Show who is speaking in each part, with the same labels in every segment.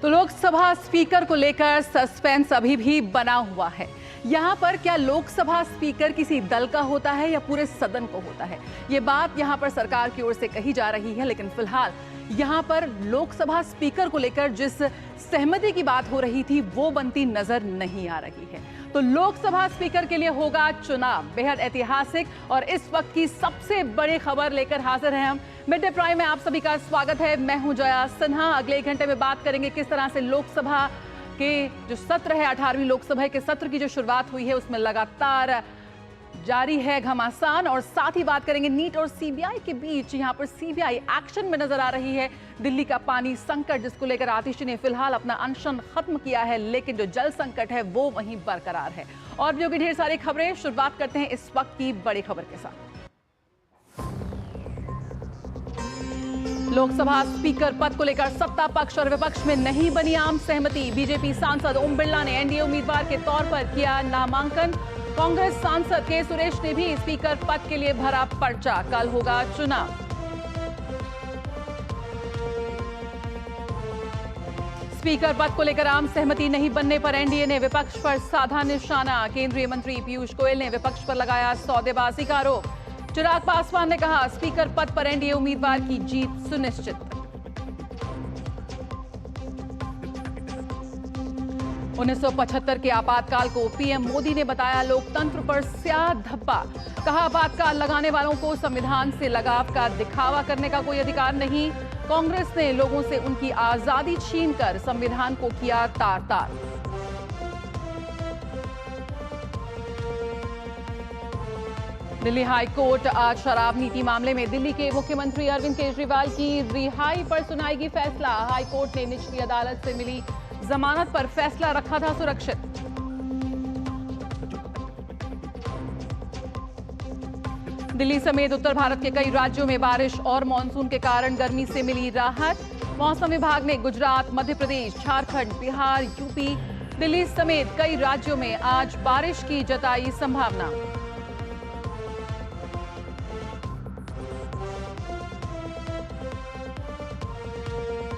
Speaker 1: तो लोकसभा स्पीकर को लेकर सस्पेंस अभी भी बना हुआ है। यहाँ पर क्या लोकसभा स्पीकर किसी दल का होता है या पूरे सदन को होता है, ये बात यहाँ पर सरकार की ओर से कही जा रही है। लेकिन फिलहाल यहाँ पर लोकसभा स्पीकर को लेकर जिस सहमति की बात हो रही थी वो बनती नजर नहीं आ रही है। तो लोकसभा स्पीकर के लिए होगा चुनाव, बेहद ऐतिहासिक और इस वक्त की सबसे बड़ी खबर लेकर हाजिर हैं हम। मिड डे प्राइम में आप सभी का स्वागत है। मैं हूं जया सिन्हा। अगले 1 घंटे में बात करेंगे किस तरह से लोकसभा के जो सत्र है, 18वीं लोकसभा के सत्र की जो शुरुआत हुई है उसमें लगातार जारी है घमासान, और साथ ही बात करेंगे नीट और सीबीआई के बीच। यहाँ पर सीबीआई एक्शन में नजर आ रही है। दिल्ली का पानी संकट जिसको लेकर आतिशी ने फिलहाल अपना अनशन खत्म किया है, लेकिन जो जल संकट है वो वहीं बरकरार है। और भी ढेर सारी खबरें। शुरुआत करते हैं इस वक्त की बड़ी खबर के साथ। लोकसभा स्पीकर पद को लेकर सत्ता पक्ष और विपक्ष में नहीं बनी आम सहमति। बीजेपी सांसद ओम बिरला ने एनडीए उम्मीदवार के तौर पर किया नामांकन। कांग्रेस सांसद के सुरेश ने भी स्पीकर पद के लिए भरा पर्चा। कल होगा चुनाव। स्पीकर पद को लेकर आम सहमति नहीं बनने पर एनडीए ने विपक्ष पर साधा निशाना। केंद्रीय मंत्री पीयूष गोयल ने विपक्ष पर लगाया सौदेबाजी का आरोप। चिराग पासवान ने कहा स्पीकर पद पर एनडीए उम्मीदवार की जीत सुनिश्चित। 1975 के आपातकाल को पीएम मोदी ने बताया लोकतंत्र पर स्याह धब्बा। कहा आपातकाल लगाने वालों को संविधान से लगाव का दिखावा करने का कोई अधिकार नहीं। कांग्रेस ने लोगों से उनकी आजादी छीनकर संविधान को किया तार-तार। दिल्ली हाई कोर्ट आज शराब नीति मामले में दिल्ली के मुख्यमंत्री अरविंद केजरीवाल की रिहाई पर सुनाएगी फैसला। हाई कोर्ट ने निचली अदालत से मिली जमानत पर फैसला रखा था सुरक्षित। दिल्ली समेत उत्तर भारत के कई राज्यों में बारिश और मानसून के कारण गर्मी से मिली राहत। मौसम विभाग ने गुजरात, मध्य प्रदेश, झारखंड, बिहार, यूपी, दिल्ली समेत कई राज्यों में आज बारिश की जताई संभावना।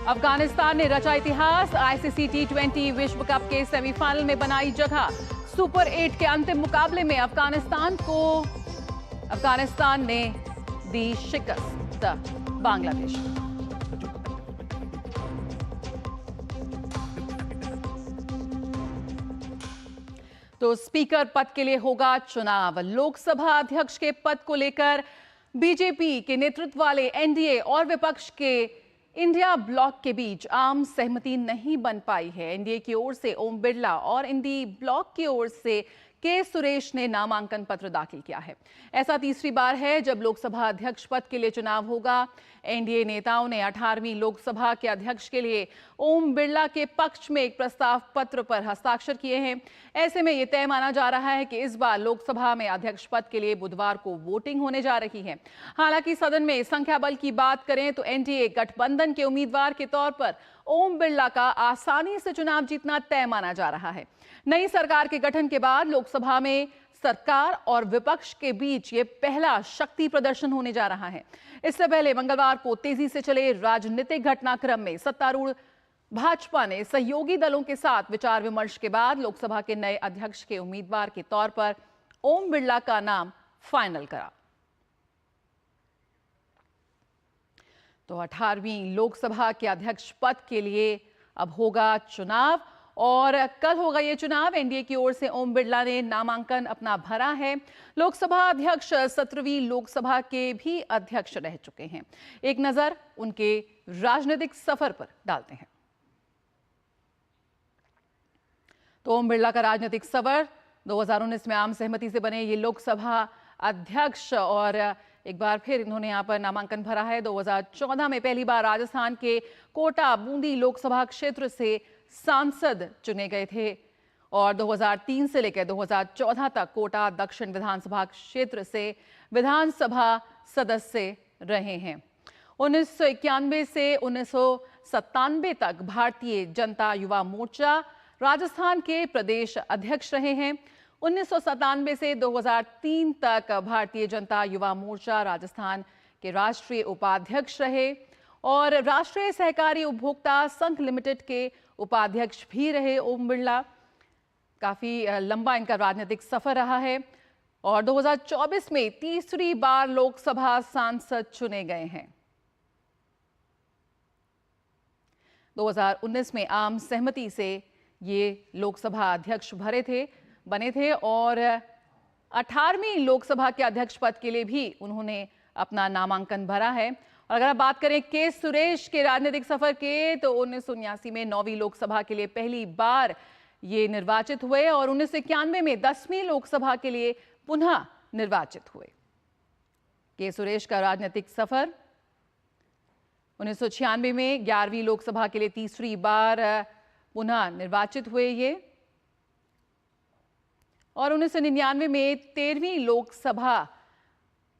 Speaker 1: अफगानिस्तान ने रचा इतिहास। आईसीसी T20 विश्व कप के सेमीफाइनल में बनाई जगह। सुपर 8 के अंतिम मुकाबले में अफगानिस्तान ने दी शिकस्त बांग्लादेश। तो स्पीकर पद के लिए होगा चुनाव। लोकसभा अध्यक्ष के पद को लेकर बीजेपी के नेतृत्व वाले एनडीए और विपक्ष के इंडिया ब्लॉक के बीच आम सहमति नहीं बन पाई है। एनडीए की ओर से ओम बिरला और इंडी ब्लॉक की ओर से के सुरेश ने नामांकन पत्र दाखिल किया है। ऐसा तीसरी बार है जब लोकसभा अध्यक्ष पद के लिए चुनाव होगा। एनडीए नेताओं ने 18वीं लोकसभा के अध्यक्ष के लिए ओम बिरला के पक्ष में एक प्रस्ताव पत्र पर हस्ताक्षर किए हैं। ऐसे में यह तय माना जा रहा है कि इस बार लोकसभा में अध्यक्ष पद के लिए बुधवार को वोटिंग होने जा रही है। हालांकि सदन में संख्या बल की बात करें तो एनडीए गठबंधन के उम्मीदवार के तौर पर ओम बिरला का आसानी से चुनाव जीतना तय माना जा रहा है। नई सरकार के गठन के बाद लोकसभा में सरकार और विपक्ष के बीच ये पहला शक्ति प्रदर्शन होने जा रहा है। इससे पहले मंगलवार को तेजी से चले राजनीतिक घटनाक्रम में सत्तारूढ़ भाजपा ने सहयोगी दलों के साथ विचार विमर्श के बाद लोकसभा के नए अध्यक्ष के उम्मीदवार के तौर पर ओम बिरला का नाम फाइनल करा। तो 18वीं लोकसभा के अध्यक्ष पद के लिए अब होगा चुनाव, और कल होगा ये चुनाव। एनडीए की ओर से ओम बिरला ने नामांकन अपना भरा है। लोकसभा अध्यक्ष 17वीं लोकसभा के भी अध्यक्ष रह चुके हैं। एक नजर उनके राजनीतिक सफर पर डालते हैं। तो ओम बिरला का राजनीतिक सफर 2019 में आम सहमति से बने ये लोकसभा अध्यक्ष, और एक बार फिर इन्होंने यहाँ पर नामांकन भरा है। 2014 में पहली बार राजस्थान के कोटा बूंदी लोकसभा क्षेत्र से सांसद चुने गए थे, और 2003 से लेकर 2014 तक कोटा दक्षिण विधानसभा क्षेत्र से विधानसभा सदस्य रहे हैं। 1991 से 1997 तक भारतीय जनता युवा मोर्चा राजस्थान के प्रदेश अध्यक्ष रहे हैं। 1997 से 2003 तक भारतीय जनता युवा मोर्चा राजस्थान के राष्ट्रीय उपाध्यक्ष रहे और राष्ट्रीय सहकारी उपभोक्ता संघ लिमिटेड के उपाध्यक्ष भी रहे ओम बिरला। काफी लंबा इनका राजनीतिक सफर रहा है और 2024 में तीसरी बार लोकसभा सांसद चुने गए हैं। 2019 में आम सहमति से ये लोकसभा अध्यक्ष बने थे और 18वीं लोकसभा के अध्यक्ष पद के लिए भी उन्होंने अपना नामांकन भरा है। और अगर आप बात करें के सुरेश के राजनीतिक सफर के, तो 1979 में 9वीं लोकसभा के लिए पहली बार ये निर्वाचित हुए और 1991 में 10वीं लोकसभा के लिए पुनः निर्वाचित हुए। के सुरेश का राजनीतिक सफर 1996 में 11वीं लोकसभा के लिए तीसरी बार पुनः निर्वाचित हुए ये, और 1999 में 13वीं लोकसभा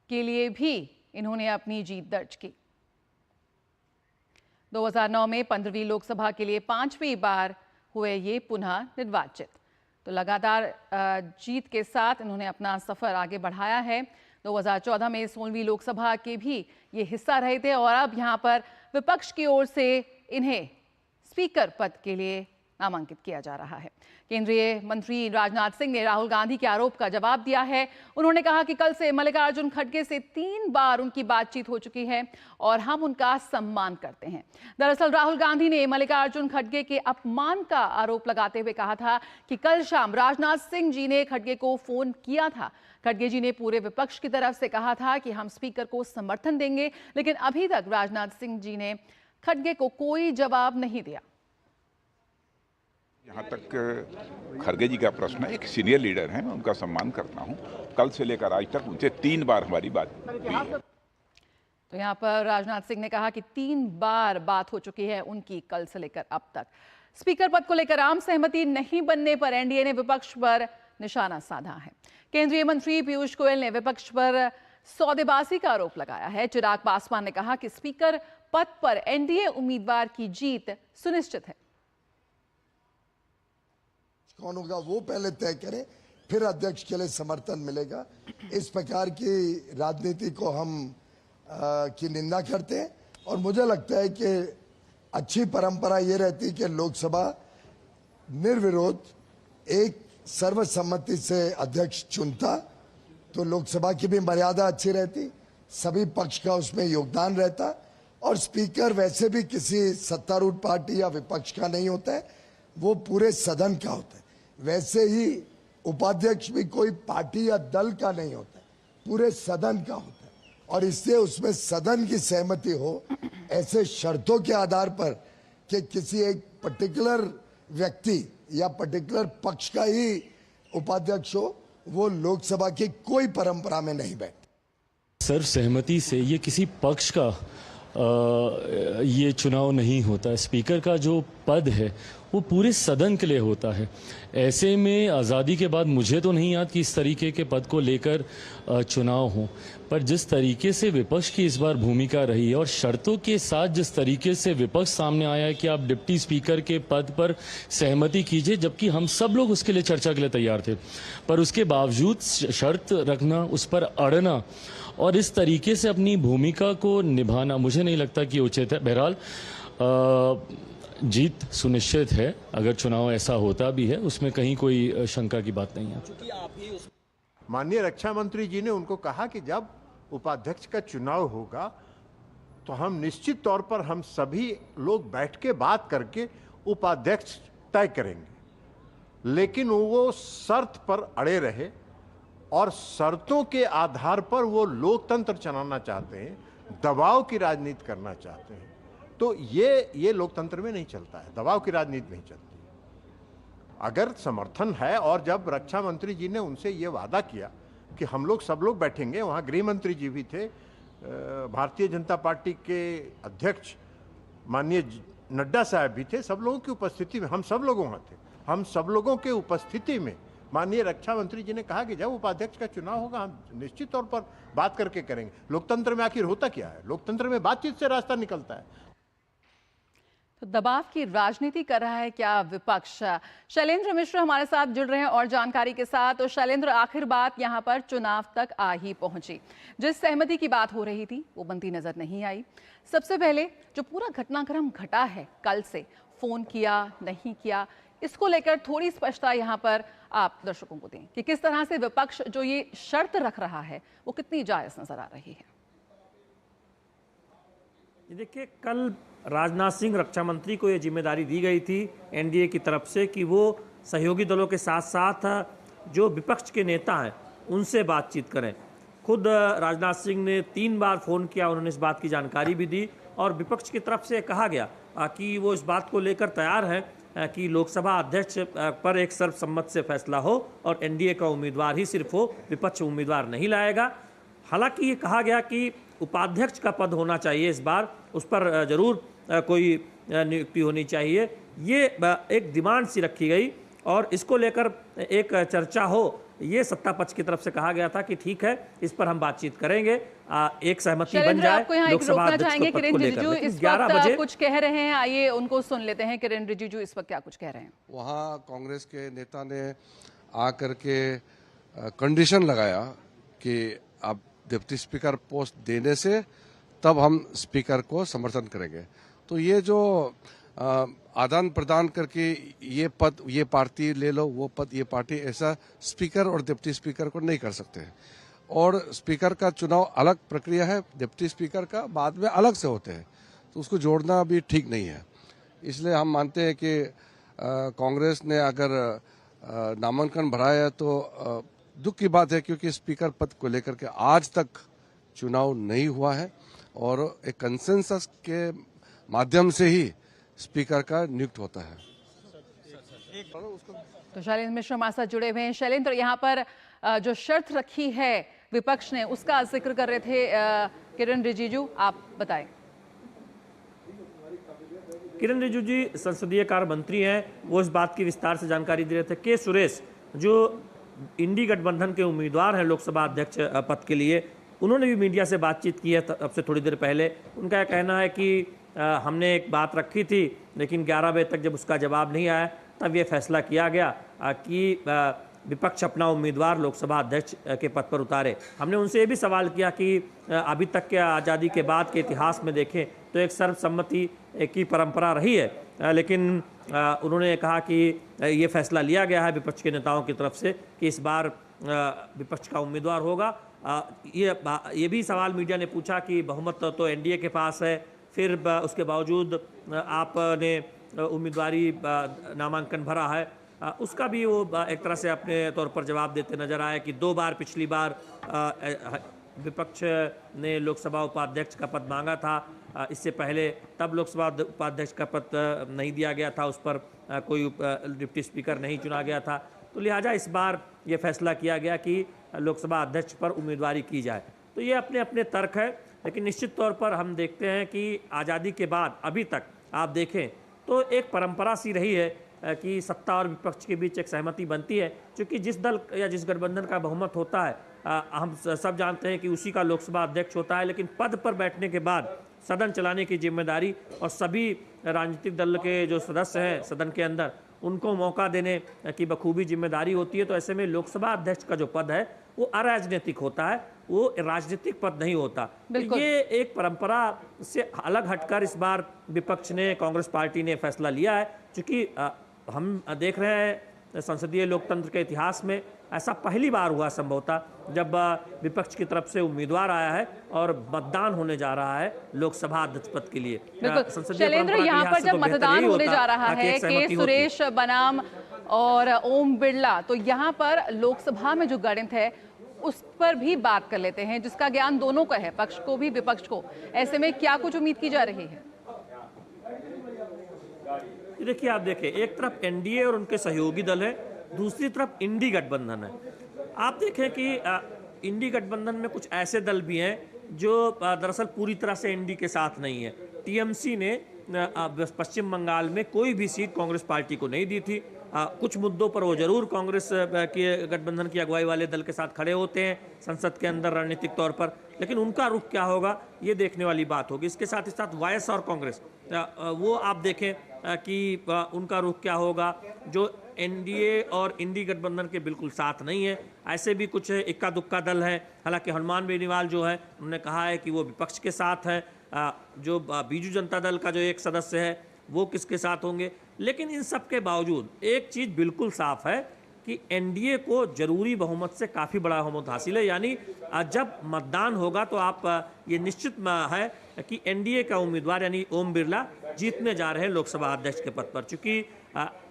Speaker 1: के लिए भी इन्होंने अपनी जीत दर्ज की। 2009 में 15वीं लोकसभा के लिए 5वीं बार हुए ये पुनः निर्वाचित। तो लगातार जीत के साथ इन्होंने अपना सफर आगे बढ़ाया है। 2014 में 16वीं लोकसभा के भी ये हिस्सा रहे थे और अब यहां पर विपक्ष की ओर से इन्हें स्पीकर पद के लिए नामांकित किया जा रहा है। केंद्रीय मंत्री राजनाथ सिंह ने राहुल गांधी के आरोप का जवाब दिया है। उन्होंने कहा कि कल से मल्लिकार्जुन खड़गे से 3 बार उनकी बातचीत हो चुकी है और हम उनका सम्मान करते हैं। दरअसल राहुल गांधी ने मल्लिकार्जुन खड़गे के अपमान का आरोप लगाते हुए कहा था कि कल शाम राजनाथ सिंह जी ने खड़गे को फोन किया था। खड़गे जी ने पूरे विपक्ष की तरफ से कहा था कि हम स्पीकर को समर्थन देंगे, लेकिन अभी तक राजनाथ सिंह जी ने खड़गे को कोई जवाब नहीं दिया।
Speaker 2: यहाँ तक खड़गे जी का प्रश्न है, एक सीनियर लीडर हैं, मैं उनका सम्मान करता हूँ। कल से लेकर आज तक उनसे 3 बार हमारी बात हुई है।
Speaker 1: तो यहाँ पर राजनाथ सिंह ने कहा कि 3 बार बात हो चुकी है उनकी कल से लेकर अब तक। स्पीकर पद को लेकर आम सहमति नहीं बनने पर एनडीए ने विपक्ष पर निशाना साधा है। केंद्रीय मंत्री पीयूष गोयल ने विपक्ष पर सौदेबाजी का आरोप लगाया है। चिराग पासवान ने कहा कि स्पीकर पद पर एनडीए उम्मीदवार की जीत सुनिश्चित है।
Speaker 3: कौन होगा वो पहले तय करें, फिर अध्यक्ष के लिए समर्थन मिलेगा। इस प्रकार की राजनीति को हम की निंदा करते हैं और मुझे लगता है कि अच्छी परंपरा ये रहती कि लोकसभा निर्विरोध एक सर्वसम्मति से अध्यक्ष चुनता, तो लोकसभा की भी मर्यादा अच्छी रहती, सभी पक्ष का उसमें योगदान रहता और स्पीकर वैसे भी किसी सत्तारूढ़ पार्टी या विपक्ष का नहीं होता है, वो पूरे सदन का होता है। वैसे ही उपाध्यक्ष भी कोई पार्टी या दल का नहीं होता है, पूरे सदन का होता है और इससे उसमें सदन की सहमति हो, ऐसे शर्तों के आधार पर कि किसी एक पर्टिकुलर व्यक्ति या पर्टिकुलर पक्ष का ही उपाध्यक्ष हो, वो लोकसभा की कोई परंपरा में नहीं बैठता।
Speaker 4: सर्व सहमति से ये किसी पक्ष का ये चुनाव नहीं होता है। स्पीकर का जो पद है वो पूरे सदन के लिए होता है। ऐसे में आज़ादी के बाद मुझे तो नहीं याद कि इस तरीके के पद को लेकर चुनाव हो, पर जिस तरीके से विपक्ष की इस बार भूमिका रही है और शर्तों के साथ जिस तरीके से विपक्ष सामने आया है कि आप डिप्टी स्पीकर के पद पर सहमति कीजिए, जबकि हम सब लोग उसके लिए चर्चा के लिए तैयार थे, पर उसके बावजूद शर्त रखना, उस पर अड़ना और इस तरीके से अपनी भूमिका को निभाना मुझे नहीं लगता कि उचित है। बहरहाल जीत सुनिश्चित है, अगर चुनाव ऐसा होता भी है उसमें कहीं कोई शंका की बात नहीं है।
Speaker 5: माननीय रक्षा मंत्री जी ने उनको कहा कि जब उपाध्यक्ष का चुनाव होगा तो हम निश्चित तौर पर हम सभी लोग बैठ के बात करके उपाध्यक्ष तय करेंगे, लेकिन वो शर्त पर अड़े रहे और शर्तों के आधार पर वो लोकतंत्र चलाना चाहते हैं, दबाव की राजनीति करना चाहते हैं। तो ये लोकतंत्र में नहीं चलता है, दबाव की राजनीति नहीं चलती। अगर समर्थन है और जब रक्षा मंत्री जी ने उनसे ये वादा किया कि हम लोग सब लोग बैठेंगे, वहाँ गृह मंत्री जी भी थे, भारतीय जनता पार्टी के अध्यक्ष माननीय नड्डा साहब भी थे, सब लोगों की उपस्थिति में हम सब लोग वहाँ थे। हम सब लोगों के उपस्थिति में माननीय रक्षा मंत्री जी ने कहा कि जब उपाध्यक्ष का चुनाव होगा हम निश्चित तौर पर बात करके करेंगे। लोकतंत्र में आखिर होता क्या है? लोकतंत्र में बातचीत से रास्ता निकलता है।
Speaker 1: तो दबाव की राजनीति कर रहा है क्या विपक्ष? शैलेंद्र मिश्र हमारे साथ जुड़ रहे हैं और जानकारी के साथ। तो शैलेंद्र, आखिर बात यहां पर चुनाव तक आ ही पहुंची। जिस सहमति की बात हो रही थी वो बनती नजर नहीं आई। सबसे पहले जो पूरा घटनाक्रम घटा है कल से, फोन किया नहीं किया, इसको लेकर थोड़ी स्पष्टता यहां पर आप दर्शकों को दें कि किस तरह से विपक्ष जो ये शर्त रख रहा है वो कितनी जायज नजर आ रही है।
Speaker 6: देखिए, कल राजनाथ सिंह रक्षा मंत्री को ये जिम्मेदारी दी गई थी एनडीए की तरफ से कि वो सहयोगी दलों के साथ साथ जो विपक्ष के नेता हैं उनसे बातचीत करें। खुद राजनाथ सिंह ने 3 बार फ़ोन किया, उन्होंने इस बात की जानकारी भी दी और विपक्ष की तरफ से कहा गया कि वो इस बात को लेकर तैयार है कि लोकसभा अध्यक्ष पर एक सर्वसम्मत से फैसला हो और एनडीए का उम्मीदवार ही सिर्फ हो, विपक्ष उम्मीदवार नहीं लाएगा। हालांकि ये कहा गया कि उपाध्यक्ष का पद होना चाहिए इस बार, उस पर जरूर कोई नियुक्ति होनी चाहिए, ये एक डिमांड सी रखी गई और इसको लेकर एक चर्चा हो, ये सत्ता पक्ष की तरफ से कहा गया था कि ठीक है, इस पर हम बातचीत करेंगे, एक सहमति बन जाए लोकसभा अध्यक्ष के पद को लेकर।
Speaker 1: इस वक्त कुछ कह रहे हैं, आइए उनको सुन लेते हैं। किरेन रिजिजू इस वक्त क्या कुछ कह रहे हैं?
Speaker 7: वहाँ कांग्रेस के नेता ने आकर के कंडीशन लगाया कि अब डिप्टी स्पीकर पोस्ट देने से तब हम स्पीकर को समर्थन करेंगे। तो ये जो आदान प्रदान करके ये पद ये पार्टी ले लो, वो पद ये पार्टी, ऐसा स्पीकर और डिप्टी स्पीकर को नहीं कर सकते हैं। और स्पीकर का चुनाव अलग प्रक्रिया है, डिप्टी स्पीकर का बाद में अलग से होते हैं, तो उसको जोड़ना भी ठीक नहीं है। इसलिए हम मानते हैं कि कांग्रेस ने अगर नामांकन भराया है तो दुख की बात है, क्योंकि स्पीकर पद को लेकर के आज तक चुनाव नहीं हुआ है और एक कंसेंसस के माध्यम से ही स्पीकर का नियुक्त होता है।
Speaker 1: तो शैलेंद्र मिश्र हमारे साथ जुड़े हुए हैं। शैलेंद्र, यहाँ पर जो शर्त रखी है विपक्ष ने, उसका जिक्र कर रहे थे किरेन रिजिजू, आप बताएं।
Speaker 6: किरेन रिजिजू जी संसदीय कार्य मंत्री हैं, वो इस बात की विस्तार से जानकारी दे रहे थे। के सुरेश जो इंडी गठबंधन के उम्मीदवार हैं लोकसभा अध्यक्ष पद के लिए, उन्होंने भी मीडिया से बातचीत की है अब से थोड़ी देर पहले। उनका कहना है कि हमने एक बात रखी थी, लेकिन 11 बजे तक जब उसका जवाब नहीं आया तब ये फैसला किया गया कि विपक्ष अपना उम्मीदवार लोकसभा अध्यक्ष के पद पर उतारे। हमने उनसे ये भी सवाल किया कि अभी तक के आज़ादी के बाद के इतिहास में देखें तो एक सर्वसम्मति की परंपरा रही है, लेकिन उन्होंने कहा कि ये फैसला लिया गया है विपक्ष के नेताओं की तरफ से कि इस बार विपक्ष का उम्मीदवार होगा। ये भी सवाल मीडिया ने पूछा कि बहुमत तो एनडीए के पास है, फिर उसके बावजूद आपने उम्मीदवारी नामांकन भरा है, उसका भी वो एक तरह से अपने तौर पर जवाब देते नजर आए कि 2 बार पिछली बार विपक्ष ने लोकसभा उपाध्यक्ष का पद मांगा था, इससे पहले तब लोकसभा उपाध्यक्ष का पद नहीं दिया गया था, उस पर कोई डिप्टी स्पीकर नहीं चुना गया था, तो लिहाजा इस बार ये फैसला किया गया कि लोकसभा अध्यक्ष पर उम्मीदवारी की जाए। तो ये अपने अपने तर्क है, लेकिन निश्चित तौर पर हम देखते हैं कि आज़ादी के बाद अभी तक आप देखें तो एक परंपरा सी रही है कि सत्ता और विपक्ष के बीच एक सहमति बनती है, क्योंकि जिस दल या जिस गठबंधन का बहुमत होता है हम सब जानते हैं कि उसी का लोकसभा अध्यक्ष होता है, लेकिन पद पर बैठने के बाद सदन चलाने की जिम्मेदारी और सभी राजनीतिक दल के जो सदस्य हैं सदन के अंदर उनको मौका देने की बखूबी जिम्मेदारी होती है। तो ऐसे में लोकसभा अध्यक्ष का जो पद है वो अराजनीतिक होता है, वो राजनीतिक पद नहीं होता। तो ये एक परंपरा से अलग हटकर इस बार विपक्ष ने, कांग्रेस पार्टी ने फैसला लिया है, क्योंकि हम देख रहे हैं संसदीय लोकतंत्र के इतिहास में ऐसा पहली बार हुआ संभवतः जब विपक्ष की तरफ से उम्मीदवार आया है और मतदान होने जा रहा है लोकसभा अध्यक्ष पद के लिए।
Speaker 1: शैलेंद्र, यहाँ पर जब मतदान होने जा रहा है के सुरेश बनाम और ओम बिरला, तो यहाँ पर लोकसभा में जो गणित है उस पर भी बात कर लेते हैं, जिसका ज्ञान दोनों का है, पक्ष को भी विपक्ष को। ऐसे में क्या कुछ उम्मीद की जा रही है?
Speaker 6: देखिए, आप देखें, एक तरफ एनडीए और उनके सहयोगी दल है, दूसरी तरफ इंडी गठबंधन है। आप देखें कि इंडी गठबंधन में कुछ ऐसे दल भी हैं जो दरअसल पूरी तरह से एनडी के साथ नहीं है। टीएमसी ने पश्चिम बंगाल में कोई भी सीट कांग्रेस पार्टी को नहीं दी थी। कुछ मुद्दों पर वो जरूर कांग्रेस के गठबंधन की अगुवाई वाले दल के साथ खड़े होते हैं संसद के अंदर रणनीतिक तौर पर, लेकिन उनका रुख क्या होगा ये देखने वाली बात होगी। इसके साथ ही साथ वाईएस और कांग्रेस, वो आप देखें कि उनका रुख क्या होगा, जो एनडीए और इंडी गठबंधन के बिल्कुल साथ नहीं है। ऐसे भी कुछ इक्का दुक्का दल हैं, हालांकि हनुमान बेनीवाल जो है उन्होंने कहा है कि वो विपक्ष के साथ है। जो बीजू जनता दल का जो एक सदस्य है वो किसके साथ होंगे। लेकिन इन सब के बावजूद एक चीज़ बिल्कुल साफ है कि एनडीए को जरूरी बहुमत से काफ़ी बड़ा बहुमत हासिल है। यानी जब मतदान होगा तो आप ये निश्चित है कि एनडीए का उम्मीदवार यानी ओम बिरला जीतने जा रहे हैं लोकसभा अध्यक्ष के पद पर। चूंकि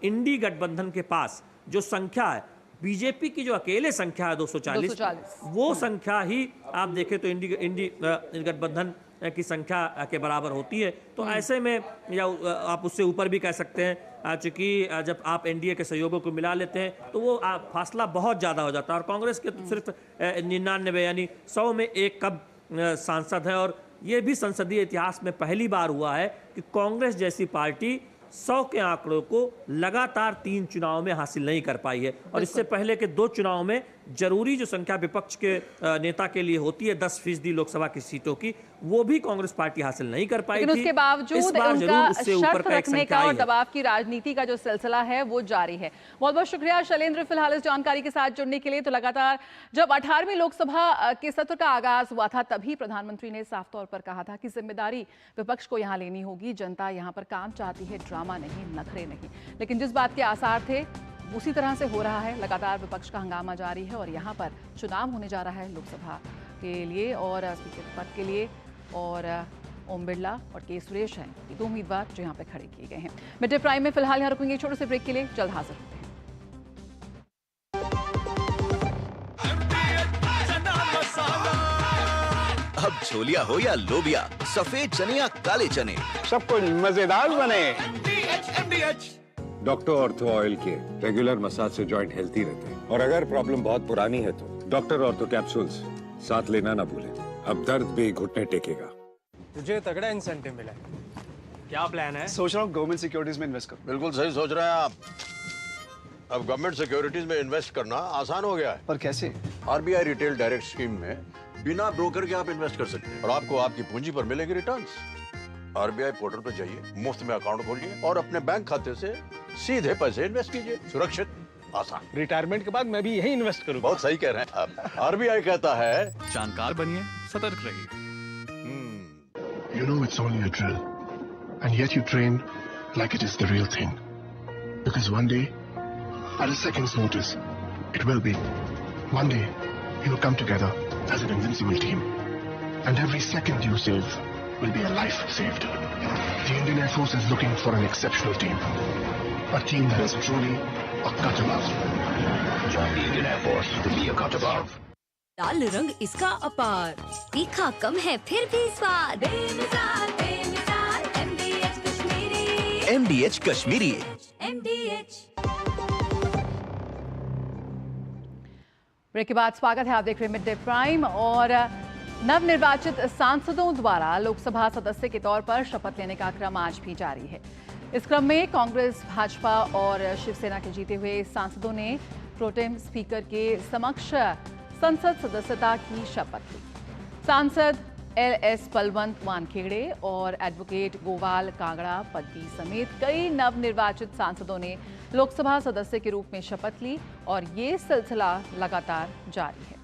Speaker 6: इंडी गठबंधन के पास जो संख्या है, बीजेपी की जो अकेले संख्या है 240, वो संख्या ही आप देखें तो इंडी गठबंधन की संख्या के बराबर होती है। तो ऐसे में या आप उससे ऊपर भी कह सकते हैं, चूंकि जब आप एनडीए के सहयोगों को मिला लेते हैं तो वो फासला बहुत ज़्यादा हो जाता है। और कांग्रेस के तो सिर्फ 99 यानी 100 में एक कब सांसद है। और ये भी संसदीय इतिहास में पहली बार हुआ है कि कांग्रेस जैसी पार्टी 100 के आंकड़ों को लगातार 3 चुनाव में हासिल नहीं कर पाई है। और इससे पहले के 2 चुनाव में जरूरी जो संख्या विपक्ष के नेता के लिए होती है 10% लोकसभा की सीटों की, वो भी कांग्रेस पार्टी हासिल नहीं कर पाई थी।
Speaker 1: उसके बावजूद उनका शर्त रखने का और दबाव की राजनीति का जो सिलसिला है वो जारी है। बहुत बहुत शुक्रिया शैलेंद्र फिलहाल इस जानकारी के साथ जुड़ने के लिए। तो लगातार जब 18वीं लोकसभा के सत्र का आगाज हुआ था तभी प्रधानमंत्री ने साफ तौर पर कहा था कि जिम्मेदारी विपक्ष को यहाँ लेनी होगी। जनता यहाँ पर काम चाहती है, ड्रामा नहीं, नखरे नहीं। लेकिन जिस बात के आसार थे उसी तरह से हो रहा है। लगातार विपक्ष का हंगामा जारी है और यहाँ पर चुनाव होने जा रहा है लोकसभा के लिए और स्पीकर पद के लिए। और ओम बिरला और के सुरेश हैं ये 2 उम्मीदवार जो यहाँ पे खड़े किए गए हैं। मिड डे प्राइम में फिलहाल यहाँ रुकेंगे छोटे से ब्रेक के लिए, जल्द हाजिर होते हैं।
Speaker 8: अब छोलिया हो या लोबिया, सफेद चने या काले चने,
Speaker 9: सब कुछ मजेदार बने।
Speaker 10: डॉक्टर ऑर्थो ऑयल के रेगुलर मसाज से जॉइंट हेल्थी रहते हैं। और अगर प्रॉब्लम बहुत पुरानी है तो डॉक्टर ऑर्थो कैप्सूल्स साथ लेना ना भूलें। अब दर्द भी घुटने टेकेगा।
Speaker 9: तुझे तगड़ा इंसेंटिव मिला है। क्या प्लान है?
Speaker 11: सोच रहा हूँ गवर्नमेंट सिक्योरिटीज में इन्वेस्ट करूं।
Speaker 12: बिल्कुल सही सोच रहे हैं आप। अब गवर्नमेंट सिक्योरिटीज में इन्वेस्ट करना आसान हो गया है।
Speaker 11: पर कैसे?
Speaker 12: आरबीआई रिटेल डायरेक्ट स्कीम में बिना ब्रोकर के आप इन्वेस्ट कर सकते हैं और आपको आपकी पूंजी पर मिलेगी रिटर्न्स। आरबीआई पोर्टल पर जाइए, मुफ्त में अकाउंट खोलिए और अपने बैंक खाते से सीधे पैसे इन्वेस्ट कीजिए। सुरक्षित, आसान।
Speaker 9: रिटायरमेंट के बाद मैं भी यही इन्वेस्ट करूँ।
Speaker 12: बहुत सही कह रहे हैं आप। आरबीआई कहता है
Speaker 13: जानकार बनिए, सतर्क रहिए।
Speaker 14: You know it's only a drill, and yet you train like it is the real thing. Because one day, at a second's notice, it will be. One day, you'll come together as an invincible team, and every second you save will be a life saved. The Indian Air Force is looking for an exceptional team, a team that is truly a cut above. Join the Indian Air Force to be a cut above.
Speaker 15: लाल रंग इसका अपार, तीखा कम है फिर भी स्वाद। बेमिसाल बेमिसाल MDH Kashmiri.
Speaker 8: MDH Kashmiri.
Speaker 15: MDH।
Speaker 1: Break के बाद स्वागत है, आप देख रहे हैं मिड डे प्राइम। और नवनिर्वाचित सांसदों द्वारा लोकसभा सदस्य के तौर पर शपथ लेने का क्रम आज भी जारी है। इस क्रम में कांग्रेस, भाजपा और शिवसेना के जीते हुए सांसदों ने प्रोटेम स्पीकर के समक्ष संसद सदस्यता की शपथ ली। सांसद LS बलवंत वानखेड़े और एडवोकेट गोपाल कांगड़ा पद्दी समेत कई नवनिर्वाचित सांसदों ने लोकसभा सदस्य के रूप में शपथ ली और ये सिलसिला लगातार जारी है।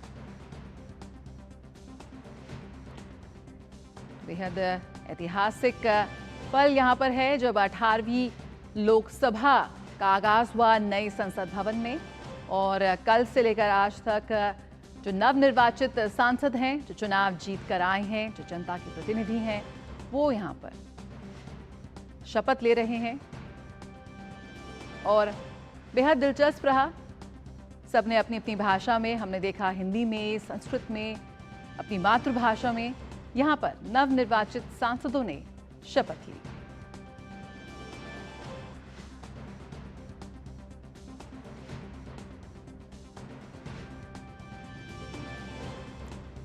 Speaker 1: बेहद ऐतिहासिक पल यहाँ पर है जब 18वीं लोकसभा का आगाज हुआ नए संसद भवन में। और कल से लेकर आज तक जो नवनिर्वाचित सांसद हैं, जो चुनाव जीत कर आए हैं, जो जनता के प्रतिनिधि हैं, वो यहाँ पर शपथ ले रहे हैं। और बेहद दिलचस्प रहा, सबने अपनी अपनी भाषा में, हमने देखा हिंदी में, संस्कृत में, अपनी मातृभाषा में, यहाँ पर नवनिर्वाचित सांसदों ने शपथ ली।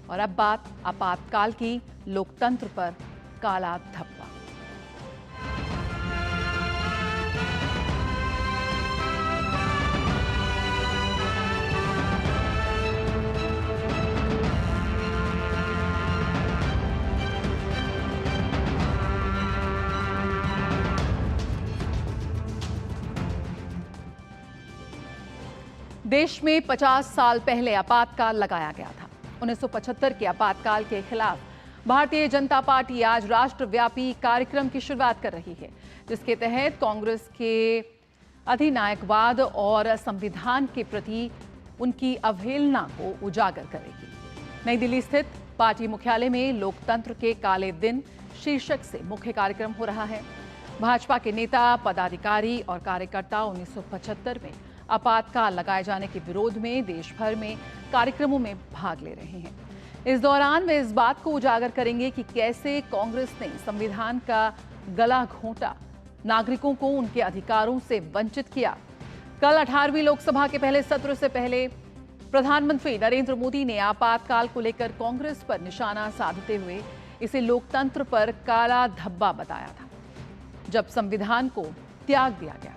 Speaker 1: और अब बात आपातकाल की, लोकतंत्र पर काला धब्बा। देश में 50 साल पहले आपातकाल लगाया गया था। 1975 के आपातकाल के खिलाफ भारतीय जनता पार्टी आज राष्ट्रव्यापी कार्यक्रम की शुरुआत कर रही है, जिसके तहत कांग्रेस के अधिनायकवाद और संविधान के प्रति उनकी अवहेलना को उजागर करेगी। नई दिल्ली स्थित पार्टी मुख्यालय में लोकतंत्र के काले दिन शीर्षक से मुख्य कार्यक्रम हो रहा है। भाजपा के नेता, पदाधिकारी और कार्यकर्ता 1975 में आपातकाल लगाए जाने के विरोध में देश भर में कार्यक्रमों में भाग ले रहे हैं। इस दौरान वे इस बात को उजागर करेंगे कि कैसे कांग्रेस ने संविधान का गला घोंटा, नागरिकों को उनके अधिकारों से वंचित किया। कल 18वीं लोकसभा के पहले सत्र से पहले प्रधानमंत्री नरेंद्र मोदी ने आपातकाल को लेकर कांग्रेस पर निशाना साधते हुए इसे लोकतंत्र पर काला धब्बा बताया था, जब संविधान को त्याग दिया गया था।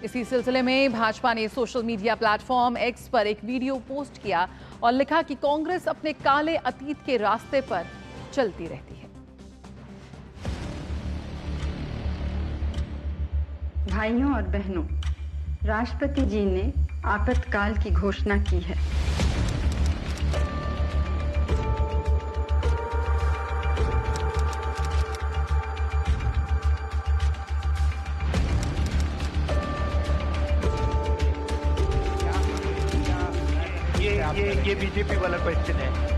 Speaker 1: इसी सिलसिले में भाजपा ने सोशल मीडिया प्लेटफॉर्म एक्स पर एक वीडियो पोस्ट किया और लिखा कि कांग्रेस अपने काले अतीत के रास्ते पर चलती रहती है।
Speaker 16: भाइयों और बहनों, राष्ट्रपति जी ने आपातकाल की घोषणा की है।
Speaker 17: ये बीजेपी वाला क्वेश्चन है।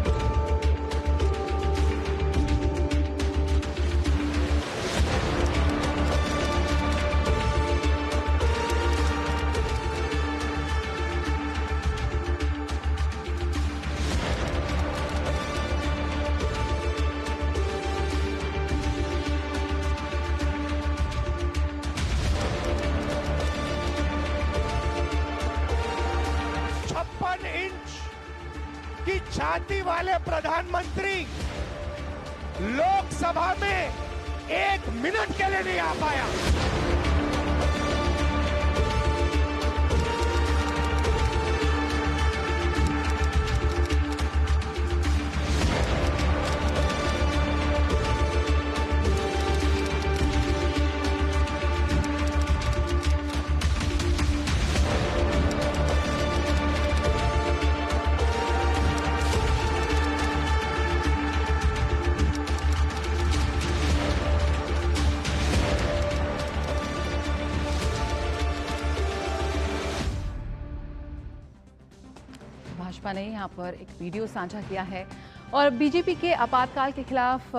Speaker 18: की छाती वाले प्रधानमंत्री लोकसभा में 1 मिनट के लिए नहीं आ पाया।
Speaker 1: भाजपा ने यहां पर एक वीडियो साझा किया है और बीजेपी के आपातकाल के खिलाफ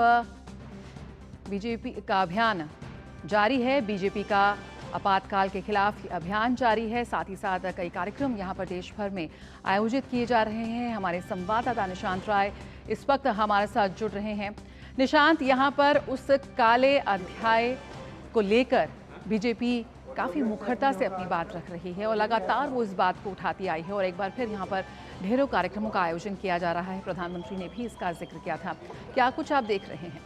Speaker 1: बीजेपी का अभियान जारी है। बीजेपी का आपातकाल के खिलाफ अभियान जारी है। साथ ही साथ कई कार्यक्रम यहां पर देश भर में आयोजित किए जा रहे हैं। हमारे संवाददाता निशांत राय इस वक्त हमारे साथ जुड़ रहे हैं। निशांत, यहां पर उस काले अध्याय को लेकर बीजेपी काफ़ी मुखरता से अपनी बात रख रही है और लगातार वो इस बात को उठाती आई है और एक बार फिर यहाँ पर ढेरों कार्यक्रमों का आयोजन किया जा रहा है। प्रधानमंत्री ने भी इसका जिक्र किया था। क्या कुछ आप देख रहे हैं?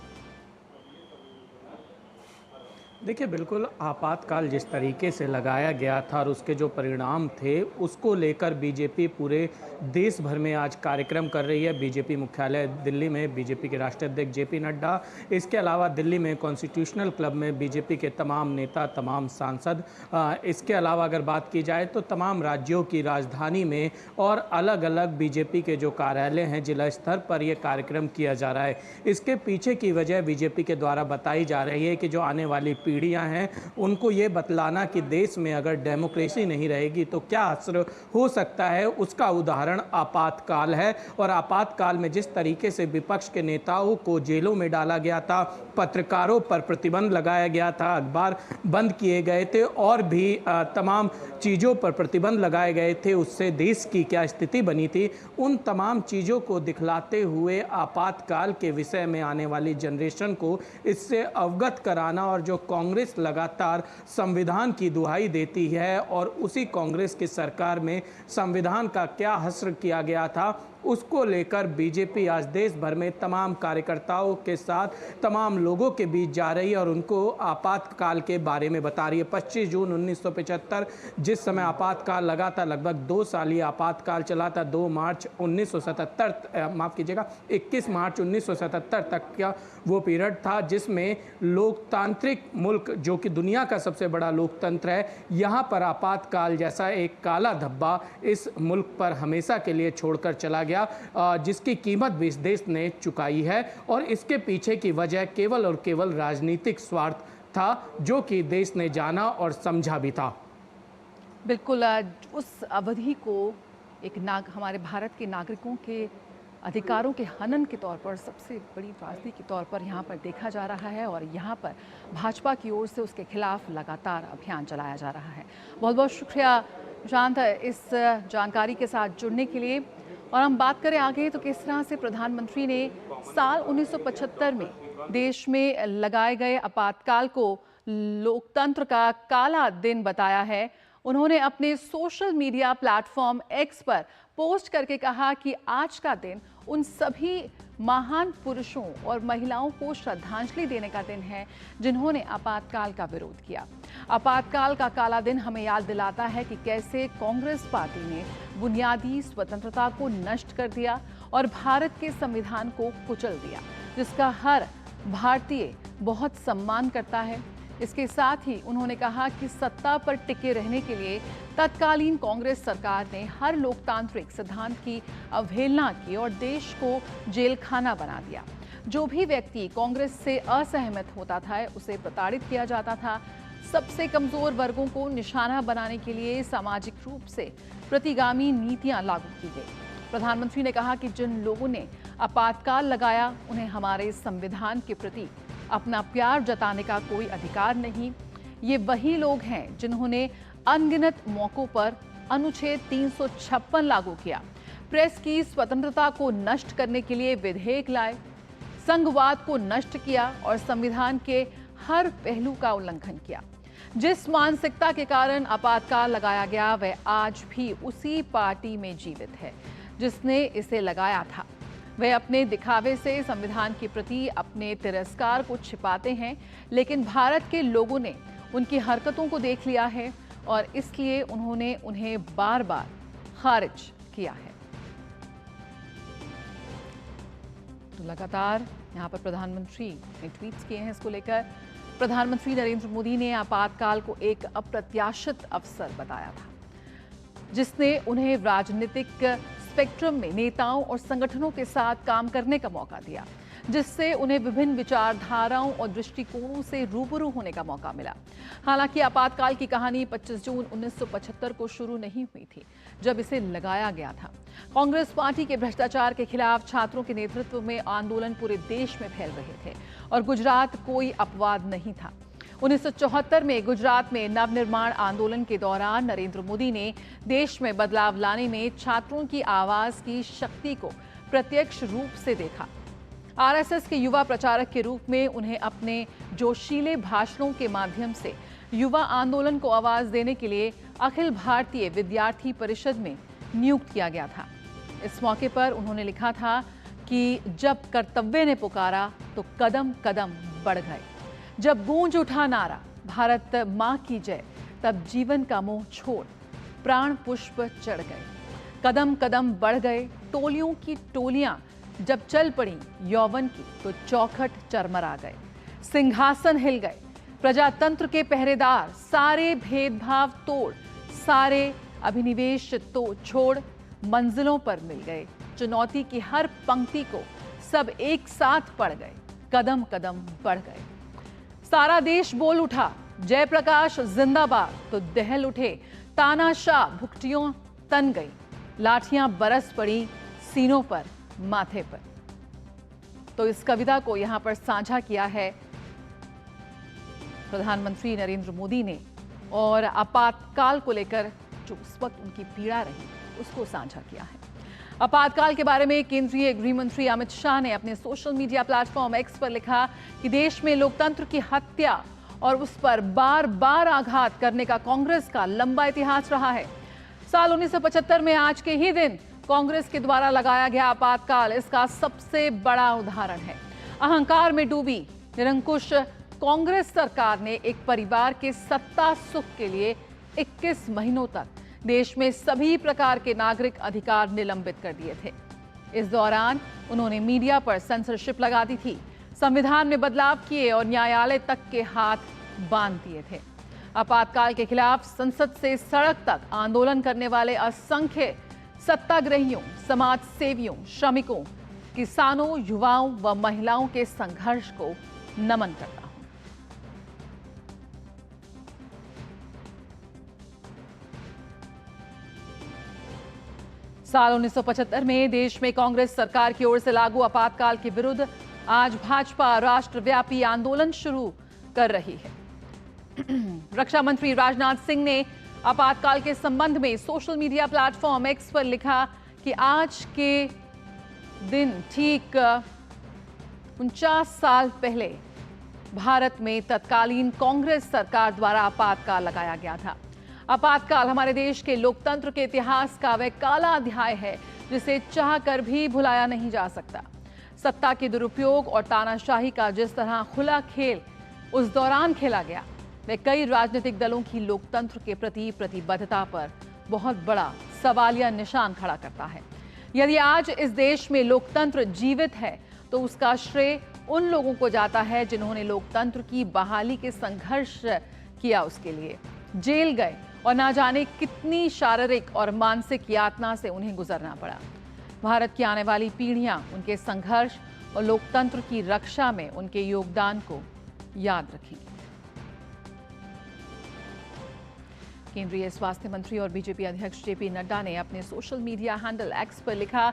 Speaker 6: देखिए, बिल्कुल आपातकाल जिस तरीके से लगाया गया था और उसके जो परिणाम थे उसको लेकर बीजेपी पूरे देश भर में आज कार्यक्रम कर रही है। बीजेपी मुख्यालय दिल्ली में बीजेपी के राष्ट्रीय अध्यक्ष जेपी नड्डा, इसके अलावा दिल्ली में कॉन्स्टिट्यूशनल क्लब में बीजेपी के तमाम नेता, तमाम सांसद, इसके अलावा अगर बात की जाए तो तमाम राज्यों की राजधानी में और अलग अलग बीजेपी के जो कार्यालय हैं जिला स्तर पर यह कार्यक्रम किया जा रहा है। इसके पीछे की वजह बीजेपी के द्वारा बताई जा रही है कि जो आने वाली पीढ़ियां हैं उनको ये बतलाना कि देश में अगर डेमोक्रेसी नहीं रहेगी तो क्या असर हो सकता है, उसका उदाहरण आपातकाल है। और आपातकाल में जिस तरीके से विपक्ष के नेताओं को जेलों में डाला गया था, पत्रकारों पर प्रतिबंध लगाया गया था, अखबार बंद किए गए थे और भी तमाम चीज़ों पर प्रतिबंध लगाए गए थे, उससे देश की क्या स्थिति बनी थी, उन तमाम चीज़ों को दिखलाते हुए आपातकाल के विषय में आने वाली जनरेशन को इससे अवगत कराना और जो कांग्रेस लगातार संविधान की दुहाई देती है और उसी कांग्रेस की सरकार में संविधान का क्या हस्र किया गया था
Speaker 9: उसको लेकर बीजेपी आज देश भर में तमाम कार्यकर्ताओं के साथ तमाम लोगों के बीच जा रही है और उनको आपातकाल के बारे में बता रही है। 25 जून 1975 जिस समय आपातकाल लगा था, लगभग 2 साल ये आपातकाल चला था। 2 मार्च 1977 माफ़ कीजिएगा 21 मार्च 1977 तक का वो पीरियड था जिसमें लोकतांत्रिक मुल्क जो कि दुनिया का सबसे बड़ा लोकतंत्र है, यहाँ पर आपातकाल जैसा एक काला धब्बा इस मुल्क पर हमेशा के लिए छोड़कर चला गया, जिसकी कीमत भी इस देश ने चुकाई है। और इसके पीछे की वजह केवल और केवल राजनीतिक स्वार्थ था जो कि देश ने जाना और समझा भी था।
Speaker 1: बिल्कुल, उस अवधि को एक हमारे भारत के नागरिकों के अधिकारों के हनन के तौर पर सबसे बड़ी त्रासदी के तौर पर यहाँ पर देखा जा रहा है और यहाँ पर भाजपा की ओर से उसके खिलाफ लगातार अभियान चलाया जा रहा है। बहुत बहुत शुक्रिया शांत इस जानकारी के साथ जुड़ने के लिए। और हम बात करें आगे तो किस तरह से प्रधानमंत्री ने साल 1975 में देश में लगाए गए आपातकाल को लोकतंत्र का काला दिन बताया है। उन्होंने अपने सोशल मीडिया प्लेटफॉर्म एक्स पर पोस्ट करके कहा कि आज का दिन उन सभी महान पुरुषों और महिलाओं को श्रद्धांजलि देने का दिन है जिन्होंने आपातकाल का विरोध किया। आपातकाल का काला दिन हमें याद दिलाता है कि कैसे कांग्रेस पार्टी ने बुनियादी स्वतंत्रता को नष्ट कर दिया और भारत के संविधान को कुचल दिया, जिसका हर भारतीय बहुत सम्मान करता है। इसके साथ ही उन्होंने कहा कि सत्ता पर टिके रहने के लिए तत्कालीन कांग्रेस सरकार ने हर लोकतांत्रिक सिद्धांत की अवहेलना की और देश को जेलखाना बना दिया। जो भी व्यक्ति कांग्रेस से असहमत होता था उसे प्रताड़ित किया जाता था। सबसे कमजोर वर्गों को निशाना बनाने के लिए सामाजिक रूप से प्रतिगामी नीतियां लागू की गई। प्रधानमंत्री ने कहा कि जिन लोगों ने आपातकाल लगाया उन्हें हमारे संविधान के प्रति अपना प्यार जताने का कोई अधिकार नहीं। ये वही लोग हैं जिन्होंने अनगिनत मौकों पर अनुच्छेद 356 लागू किया, प्रेस की स्वतंत्रता को नष्ट करने के लिए विधेयक लाए, संघवाद को नष्ट किया और संविधान के हर पहलू का उल्लंघन किया। जिस मानसिकता के कारण आपातकाल लगाया गया वह आज भी उसी पार्टी में जीवित है जिसने इसे लगाया था। वे अपने दिखावे से संविधान के प्रति अपने तिरस्कार को छिपाते हैं, लेकिन भारत के लोगों ने उनकी हरकतों को देख लिया है और इसलिए उन्होंने उन्हें बार बार खारिज किया है। तो लगातार यहाँ पर प्रधानमंत्री ने ट्वीट्स किए हैं इसको लेकर। प्रधानमंत्री नरेंद्र मोदी ने आपातकाल को एक अप्रत्याशित अवसर बताया था जिसने उन्हें राजनीतिक स्पेक्ट्रम में नेताओं और संगठनों के साथ काम करने का मौका दिया, जिससे उन्हें विभिन्न विचारधाराओं और दृष्टिकोणों से रूबरू होने का मौका मिला। हालांकि आपातकाल की कहानी 25 जून 1975 को शुरू नहीं हुई थी, जब इसे लगाया गया था। कांग्रेस पार्टी के भ्रष्टाचार के खिलाफ छात्रों के नेतृत्व में आंदोलन पूरे देश में फैल रहे थे और गुजरात कोई अपवाद नहीं था। 1974 में गुजरात में नवनिर्माण आंदोलन के दौरान नरेंद्र मोदी ने देश में बदलाव लाने में छात्रों की आवाज की शक्ति को प्रत्यक्ष रूप से देखा। आरएसएस के युवा प्रचारक के रूप में उन्हें अपने जोशीले भाषणों के माध्यम से युवा आंदोलन को आवाज देने के लिए अखिल भारतीय विद्यार्थी परिषद में नियुक्त किया गया था। इस मौके पर उन्होंने लिखा था कि जब कर्तव्य ने पुकारा तो कदम कदम बढ़ गए, जब गूंज उठा नारा भारत मां की जय, तब जीवन का मोह छोड़ प्राण पुष्प चढ़ गए। कदम कदम बढ़ गए, टोलियों की टोलियां जब चल पड़ी यौवन की तो चौखट चरमरा गए, सिंहासन हिल गए। प्रजातंत्र के पहरेदार सारे भेदभाव तोड़, सारे अभिनिवेश तो छोड़ मंजिलों पर मिल गए। चुनौती की हर पंक्ति को सब एक साथ पढ़ गए, कदम कदम बढ़ गए। सारा देश बोल उठा जय प्रकाश जिंदाबाद, तो दहल उठे तानाशाह भुखटियों तन गई, लाठियां बरस पड़ी सीनों पर माथे पर। तो इस कविता को यहां पर साझा किया है प्रधानमंत्री नरेंद्र मोदी ने और आपातकाल को लेकर जो उस वक्त उनकी पीड़ा रही उसको साझा किया है। आपातकाल के बारे में केंद्रीय गृह मंत्री अमित शाह ने अपने सोशल मीडिया प्लेटफॉर्म एक्स पर लिखा कि देश में लोकतंत्र की हत्या और उस पर बार बार आघात करने का कांग्रेस का लंबा इतिहास रहा है। साल 1975 में आज के ही दिन कांग्रेस के द्वारा लगाया गया आपातकाल इसका सबसे बड़ा उदाहरण है। अहंकार में डूबी निरंकुश कांग्रेस सरकार ने एक परिवार के सत्ता सुख के लिए 21 महीनों तक देश में सभी प्रकार के नागरिक अधिकार निलंबित कर दिए थे। इस दौरान उन्होंने मीडिया पर सेंसरशिप लगा दी थी, संविधान में बदलाव किए और न्यायालय तक के हाथ बांध दिए थे। आपातकाल के खिलाफ संसद से सड़क तक आंदोलन करने वाले असंख्य सत्याग्रहियों, समाज सेवियों, श्रमिकों, किसानों, युवाओं व महिलाओं के संघर्ष को नमन करता हूं। साल 1975 में देश में कांग्रेस सरकार की ओर से लागू आपातकाल के विरुद्ध आज भाजपा राष्ट्रव्यापी आंदोलन शुरू कर रही है। रक्षा मंत्री राजनाथ सिंह ने आपातकाल के संबंध में सोशल मीडिया प्लेटफॉर्म एक्स पर लिखा कि आज के दिन ठीक 49 साल पहले भारत में तत्कालीन कांग्रेस सरकार द्वारा आपातकाल लगाया गया था। आपातकाल हमारे देश के लोकतंत्र के इतिहास का वह काला अध्याय है जिसे चाहकर भी भुलाया नहीं जा सकता। सत्ता के दुरुपयोग और तानाशाही का जिस तरह खुला खेल उस दौरान खेला गया, वह कई राजनीतिक दलों की लोकतंत्र के प्रति प्रतिबद्धता पर बहुत बड़ा सवालिया निशान खड़ा करता है। यदि आज इस देश में लोकतंत्र जीवित है तो उसका श्रेय उन लोगों को जाता है जिन्होंने लोकतंत्र की बहाली के संघर्ष किया, उसके लिए जेल गए और ना जाने कितनी शारीरिक और मानसिक यातना से उन्हें गुजरना पड़ा। भारत की आने वाली पीढ़ियां उनके संघर्ष और लोकतंत्र की रक्षा में उनके योगदान को याद रखेंगी। केंद्रीय स्वास्थ्य मंत्री और बीजेपी अध्यक्ष जेपी नड्डा ने अपने सोशल मीडिया हैंडल एक्स पर लिखा,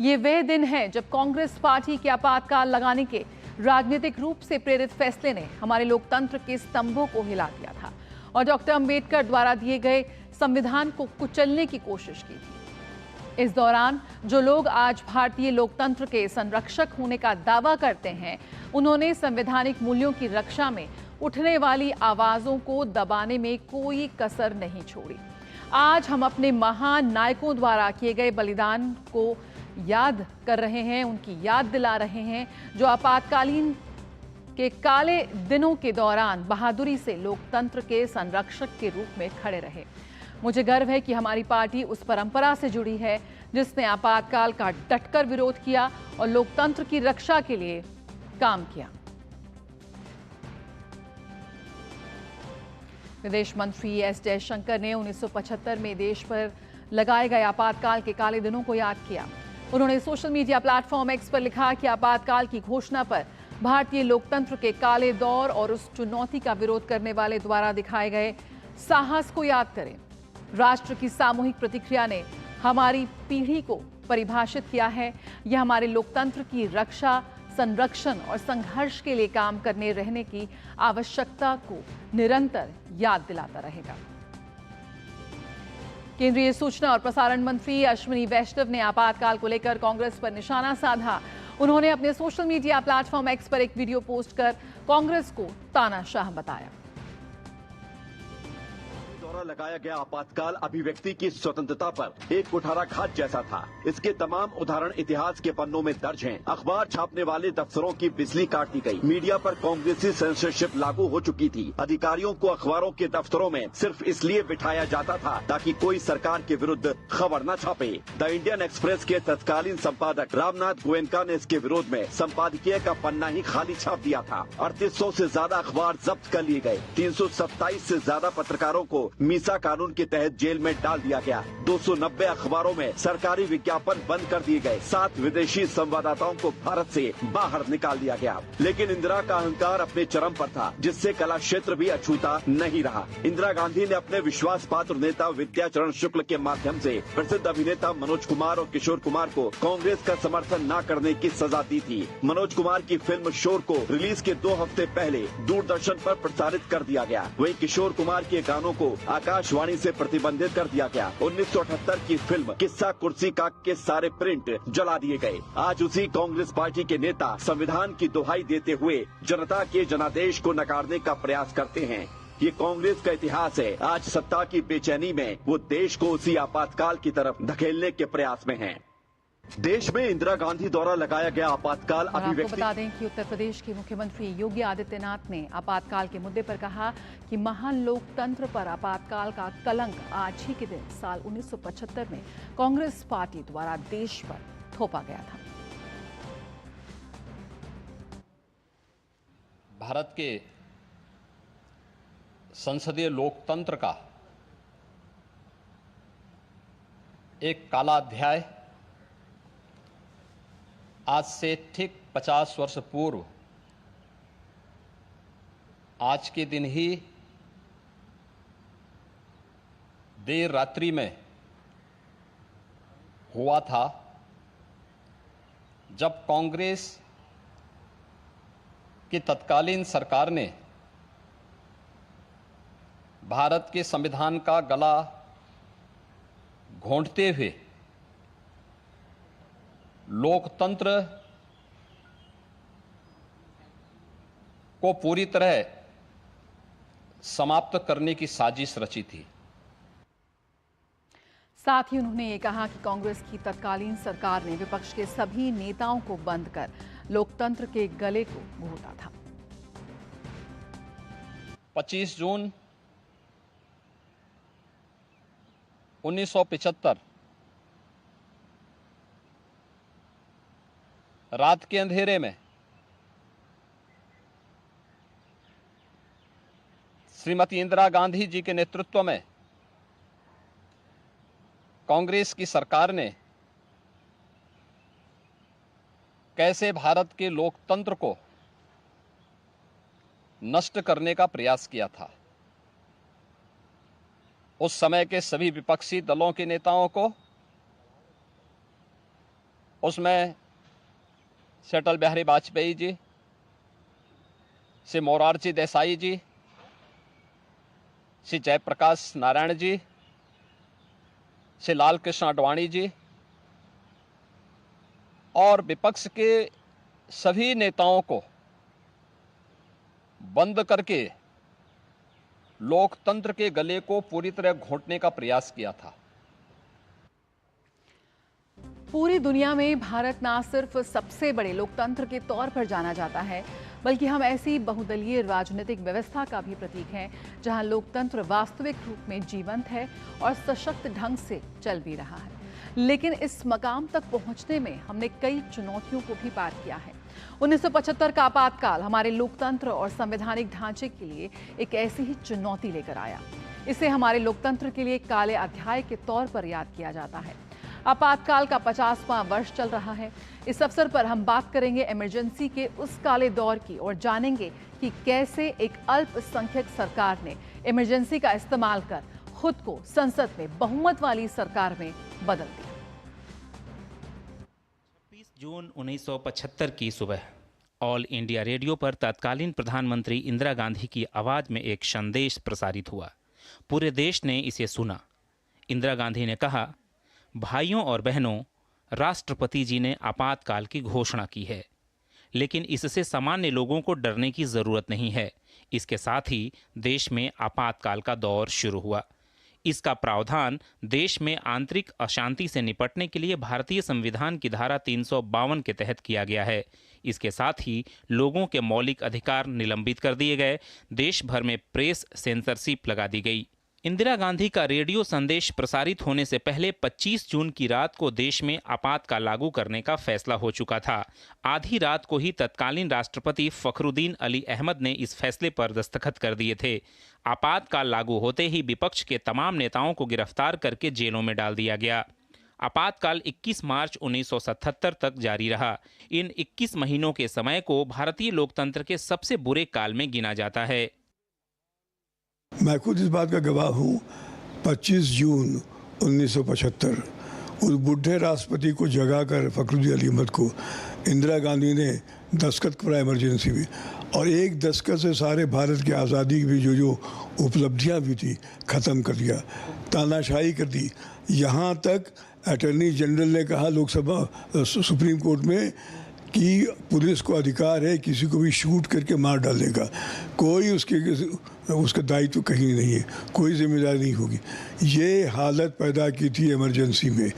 Speaker 1: ये वह दिन है जब कांग्रेस पार्टी के आपातकाल लगाने के राजनीतिक रूप से प्रेरित फैसले ने हमारे लोकतंत्र के स्तंभों को हिला दिया था और डॉक्टर अंबेडकर द्वारा दिए गए संविधान को कुचलने की कोशिश की थी। इस दौरान जो लोग आज भारतीय लोकतंत्र के संरक्षक होने का दावा करते हैं, उन्होंने संवैधानिक मूल्यों की रक्षा में उठने वाली आवाजों को दबाने में कोई कसर नहीं छोड़ी। आज हम अपने महान नायकों द्वारा किए गए बलिदान को याद कर रहे हैं, उनकी याद दिला रहे हैं, जो आपातकालीन के काले दिनों के दौरान बहादुरी से लोकतंत्र के संरक्षक के रूप में खड़े रहे। मुझे गर्व है कि हमारी पार्टी उस परंपरा से जुड़ी है जिसने आपातकाल का डटकर विरोध किया और लोकतंत्र की रक्षा के लिए काम किया। विदेश मंत्री एस जयशंकर ने 1975 में देश पर लगाए गए आपातकाल के काले दिनों को याद किया। उन्होंने सोशल मीडिया प्लेटफॉर्म एक्स पर लिखा कि आपातकाल की घोषणा पर भारतीय लोकतंत्र के काले दौर और उस चुनौती का विरोध करने वाले द्वारा दिखाए गए साहस को याद करें। राष्ट्र की सामूहिक प्रतिक्रिया ने हमारी पीढ़ी को परिभाषित किया है। यह हमारे लोकतंत्र की रक्षा, संरक्षण और संघर्ष के लिए काम करने रहने की आवश्यकता को निरंतर याद दिलाता रहेगा। केंद्रीय सूचना और प्रसारण मंत्री अश्विनी वैष्णव ने आपातकाल को लेकर कांग्रेस पर निशाना साधा। उन्होंने अपने सोशल मीडिया प्लेटफॉर्म एक्स पर एक वीडियो पोस्ट कर कांग्रेस को तानाशाह बताया।
Speaker 19: लगाया गया आपातकाल अभिव्यक्ति की स्वतंत्रता पर एक कुठाराघात जैसा था। इसके तमाम उदाहरण इतिहास के पन्नों में दर्ज हैं। अखबार छापने वाले दफ्तरों की बिजली काट दी गई। मीडिया पर कांग्रेसी सेंसरशिप लागू हो चुकी थी। अधिकारियों को अखबारों के दफ्तरों में सिर्फ इसलिए बिठाया जाता था ताकि कोई सरकार के विरुद्ध खबर न छापे। द इंडियन एक्सप्रेस के तत्कालीन संपादक रामनाथ गोयनका ने इसके विरोध में संपादकीय का पन्ना ही खाली छाप दिया था। 3800 से ज्यादा अखबार जब्त कर लिए गए। 327 से ज्यादा पत्रकारों को मीसा कानून के तहत जेल में डाल दिया गया। 290 अखबारों में सरकारी विज्ञापन बंद कर दिए गए। 7 विदेशी संवाददाताओं को भारत से बाहर निकाल दिया गया। लेकिन इंदिरा का अहंकार अपने चरम पर था, जिससे कला क्षेत्र भी अछूता नहीं रहा। इंदिरा गांधी ने अपने विश्वास पात्र नेता विद्याचरण शुक्ल के माध्यम से प्रसिद्ध अभिनेता मनोज कुमार और किशोर कुमार को कांग्रेस का समर्थन न करने की सजा दी थी। मनोज कुमार की फिल्म शोर को रिलीज के 2 हफ्ते पहले दूरदर्शन पर प्रसारित कर दिया गया। वहीं किशोर कुमार के गानों को आकाशवाणी से प्रतिबंधित कर दिया गया। 1978 की फिल्म किस्सा कुर्सी का के सारे प्रिंट जला दिए गए। आज उसी कांग्रेस पार्टी के नेता संविधान की दुहाई देते हुए जनता के जनादेश को नकारने का प्रयास करते हैं। ये कांग्रेस का इतिहास है। आज सत्ता की बेचैनी में वो देश को उसी आपातकाल की तरफ धकेलने के प्रयास में हैं। देश में इंदिरा गांधी द्वारा लगाया गया आपातकाल
Speaker 1: आपको
Speaker 19: अभिव्यक्ति।
Speaker 1: बता दें कि उत्तर प्रदेश के मुख्यमंत्री योगी आदित्यनाथ ने आपातकाल के मुद्दे पर कहा कि महान लोकतंत्र पर आपातकाल का कलंक आज ही के दिन साल 1975 में कांग्रेस पार्टी द्वारा देश पर थोपा गया था।
Speaker 20: भारत के संसदीय लोकतंत्र का एक काला अध्याय आज से ठीक 50 वर्ष पूर्व आज के दिन ही देर रात्रि में हुआ था, जब कांग्रेस की तत्कालीन सरकार ने भारत के संविधान का गला घोंटते हुए लोकतंत्र को पूरी तरह समाप्त करने की साजिश रची थी।
Speaker 1: साथ ही उन्होंने ये कहा कि कांग्रेस की तत्कालीन सरकार ने विपक्ष के सभी नेताओं को बंद कर लोकतंत्र के गले को घोटा था।
Speaker 20: 25 जून 1975 रात के अंधेरे में श्रीमती इंदिरा गांधी जी के नेतृत्व में कांग्रेस की सरकार ने कैसे भारत के लोकतंत्र को नष्ट करने का प्रयास किया था। उस समय के सभी विपक्षी दलों के नेताओं को, उसमें से अटल बिहारी वाजपेयी जी, से मोरारजी देसाई जी, श्री जयप्रकाश नारायण जी, श्री लाल कृष्ण आडवाणी जी और विपक्ष के सभी नेताओं को बंद करके लोकतंत्र के गले को पूरी तरह घोंटने का प्रयास किया था।
Speaker 1: पूरी दुनिया में भारत ना सिर्फ सबसे बड़े लोकतंत्र के तौर पर जाना जाता है, बल्कि हम ऐसी बहुदलीय राजनीतिक व्यवस्था का भी प्रतीक हैं जहां लोकतंत्र वास्तविक रूप में जीवंत है और सशक्त ढंग से चल भी रहा है। लेकिन इस मकाम तक पहुंचने में हमने कई चुनौतियों को भी पार किया है। 1975 का आपातकाल हमारे लोकतंत्र और संवैधानिक ढांचे के लिए एक ऐसी ही चुनौती लेकर आया। इसे हमारे लोकतंत्र के लिए काले अध्याय के तौर पर याद किया जाता है। आपातकाल का 50वां वर्ष चल रहा है। इस अवसर पर हम बात करेंगे इमरजेंसी के उस काले दौर की और जानेंगे कि कैसे एक अल्पसंख्यक सरकार ने इमरजेंसी का इस्तेमाल कर खुद को संसद में बहुमत वाली सरकार में बदल दिया।
Speaker 21: 26 जून 1975 की सुबह ऑल इंडिया रेडियो पर तत्कालीन प्रधानमंत्री इंदिरा गांधी की आवाज में एक संदेश प्रसारित हुआ। पूरे देश ने इसे सुना। इंदिरा गांधी ने कहा, भाइयों और बहनों, राष्ट्रपति जी ने आपातकाल की घोषणा की है, लेकिन इससे सामान्य लोगों को डरने की जरूरत नहीं है। इसके साथ ही देश में आपातकाल का दौर शुरू हुआ। इसका प्रावधान देश में आंतरिक अशांति से निपटने के लिए भारतीय संविधान की धारा 352 के तहत किया गया है। इसके साथ ही लोगों के मौलिक अधिकार निलंबित कर दिए गए। देश भर में प्रेस सेंसरशिप लगा दी गई। इंदिरा गांधी का रेडियो संदेश प्रसारित होने से पहले 25 जून की रात को देश में आपातकाल लागू करने का फैसला हो चुका था। आधी रात को ही तत्कालीन राष्ट्रपति फखरुद्दीन अली अहमद ने इस फैसले पर दस्तखत कर दिए थे। आपातकाल लागू होते ही विपक्ष के तमाम नेताओं को गिरफ्तार करके जेलों में डाल दिया गया। आपातकाल 21 मार्च 1977 तक जारी रहा। इन 21 महीनों के समय को भारतीय लोकतंत्र के सबसे बुरे काल में गिना जाता है।
Speaker 3: मैं खुद इस बात का गवाह हूँ। 25 जून 1975 उस बुढ़े राष्ट्रपति को जगाकर फखरुद्दीन अली अहमद को इंदिरा गांधी ने दस्तखत कराया इमरजेंसी में, और एक दस्तखत से सारे भारत की आज़ादी की भी जो उपलब्धियाँ भी थी ख़त्म कर दिया, तानाशाही कर दी। यहाँ तक अटॉर्नी जनरल ने कहा लोकसभा सुप्रीम कोर्ट में
Speaker 2: कि पुलिस को अधिकार है किसी को भी शूट करके मार डालने का, कोई उसका दायित्व कहीं नहीं है, कोई जिम्मेदारी नहीं होगी। ये हालत पैदा की थी इमरजेंसी में।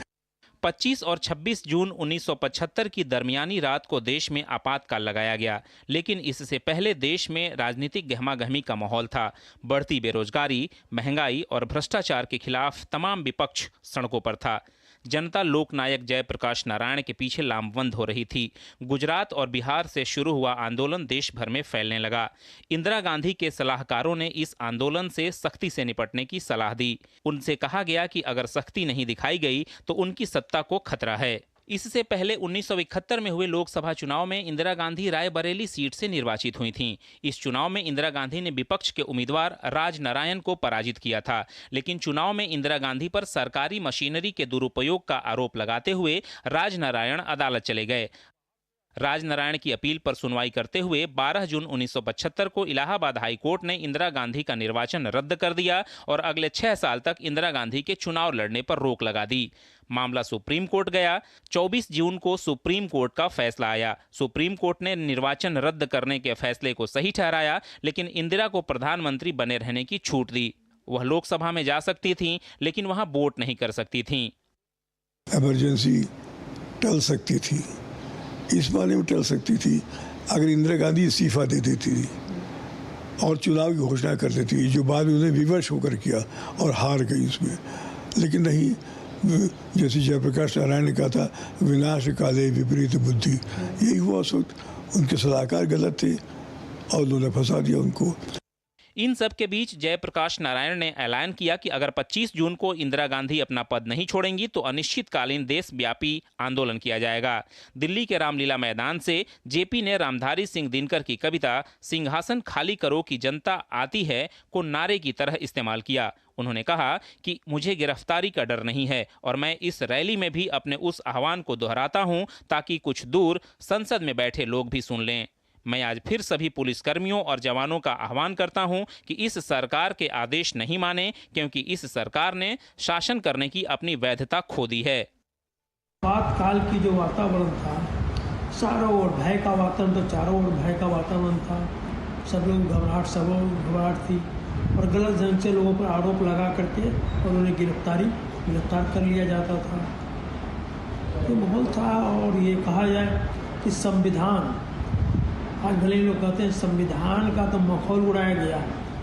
Speaker 21: 25 और 26 जून 1975 की दरमियानी रात को देश में आपातकाल लगाया गया, लेकिन इससे पहले देश में राजनीतिक गहमागहमी का माहौल था। बढ़ती बेरोजगारी, महंगाई और भ्रष्टाचार के खिलाफ तमाम विपक्ष सड़कों पर था। जनता लोकनायक जयप्रकाश नारायण के पीछे लामबंद हो रही थी। गुजरात और बिहार से शुरू हुआ आंदोलन देश भर में फैलने लगा। इंदिरा गांधी के सलाहकारों ने इस आंदोलन से सख्ती से निपटने की सलाह दी। उनसे कहा गया कि अगर सख्ती नहीं दिखाई गई तो उनकी सत्ता को खतरा है। इससे पहले 1971 में हुए लोकसभा चुनाव में इंदिरा गांधी रायबरेली सीट से निर्वाचित हुई थीं। इस चुनाव में इंदिरा गांधी ने विपक्ष के उम्मीदवार राजनारायण को पराजित किया था, लेकिन चुनाव में इंदिरा गांधी पर सरकारी मशीनरी के दुरुपयोग का आरोप लगाते हुए राजनारायण अदालत चले गए। राजनारायण की अपील पर सुनवाई करते हुए 12 जून 1975 को इलाहाबाद हाई कोर्ट ने इंदिरा गांधी का निर्वाचन रद्द कर दिया और अगले 6 साल तक इंदिरा गांधी के चुनाव लड़ने पर रोक लगा दी। मामला सुप्रीम कोर्ट गया। 24 जून को सुप्रीम कोर्ट का फैसला आया। सुप्रीम कोर्ट ने निर्वाचन रद्द करने के फैसले को सही ठहराया, लेकिन इंदिरा को प्रधानमंत्री बने रहने की छूट दी। वह लोकसभा में जा सकती थीं, लेकिन वहां वोट नहीं कर सकती थीं।
Speaker 2: इमरजेंसी टल सकती थी, इस माने में टल सकती थी अगर इंदिरा गांधी इस्तीफा दे देती थी और चुनाव की घोषणा कर देती, जो बाद में उन्हें विवश होकर किया और हार गई उसमें। लेकिन नहीं, जैसे जयप्रकाश नारायण ने कहा था, विनाश काले विपरीत बुद्धि, यही हुआ उस वक्त। उनके सलाहकार गलत थे और उन्होंने फंसा दिया उनको।
Speaker 21: इन सब के बीच जयप्रकाश नारायण ने ऐलान किया कि अगर 25 जून को इंदिरा गांधी अपना पद नहीं छोड़ेंगी तो अनिश्चितकालीन देशव्यापी आंदोलन किया जाएगा। दिल्ली के रामलीला मैदान से जेपी ने रामधारी सिंह दिनकर की कविता सिंहासन खाली करो कि जनता आती है को नारे की तरह इस्तेमाल किया। उन्होंने कहा कि मुझे गिरफ्तारी का डर नहीं है और मैं इस रैली में भी अपने उस आह्वान को दोहराता हूं ताकि कुछ दूर संसद में बैठे लोग भी सुन लें। मैं आज फिर सभी पुलिसकर्मियों और जवानों का आह्वान करता हूं कि इस सरकार के आदेश नहीं माने, क्योंकि इस सरकार ने शासन करने की अपनी वैधता खो दी है।
Speaker 22: आपातकाल की जो वातावरण था, चारों ओर भय का वातावरण, तो चारों ओर भय का वातावरण था। सब लोग घबराहट थी और गलत ढंग से लोगों पर आरोप लगा करके और उन्हें गिरफ्तार कर लिया जाता था। ये माहौल था। और ये कहा जाए कि संविधान, आज भले लोग कहते हैं संविधान का तो माहौल उड़ाया गया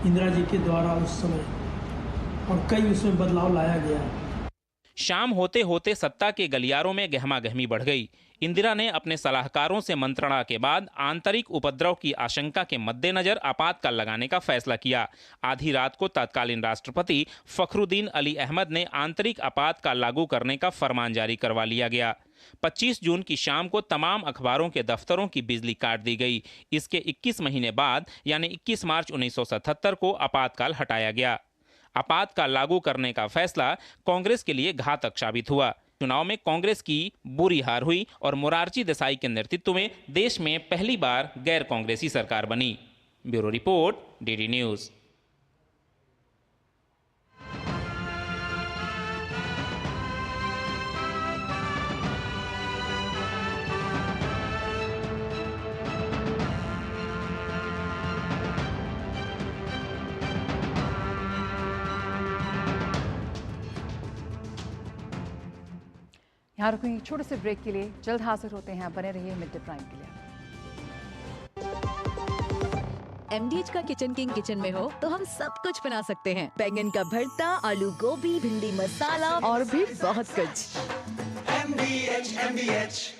Speaker 22: इंदिरा जी के द्वारा उस समय, और कई उसमें बदलाव लाया गया।
Speaker 21: शाम होते होते सत्ता के गलियारों में गहमागहमी बढ़ गई। इंदिरा ने अपने सलाहकारों से मंत्रणा के बाद आंतरिक उपद्रव की आशंका के मद्देनजर आपातकाल लगाने का फैसला किया। आधी रात को तत्कालीन राष्ट्रपति फखरुद्दीन अली अहमद ने आंतरिक आपातकाल लागू करने का फरमान जारी करवा लिया गया। 25 जून की शाम को तमाम अखबारों के दफ्तरों की बिजली काट दी गई। इसके 21 महीने बाद यानी 21 मार्च 1977 को आपातकाल हटाया गया। आपातकाल लागू करने का फैसला कांग्रेस के लिए घातक साबित हुआ। चुनाव में कांग्रेस की बुरी हार हुई और मोरारजी देसाई के नेतृत्व में देश में पहली बार गैर कांग्रेसी सरकार बनी। Bureau report, DD news.
Speaker 1: यहाँ रुकेंगे छोटे से ब्रेक के लिए, जल्द हाजिर होते हैं। बने रहिए मिड डे प्राइम के लिए।
Speaker 23: MDH का किचन किंग किचन में हो तो हम सब कुछ बना सकते हैं। बैंगन का भरता, आलू गोभी, भिंडी मसाला और भी बहुत कुछ। MDH।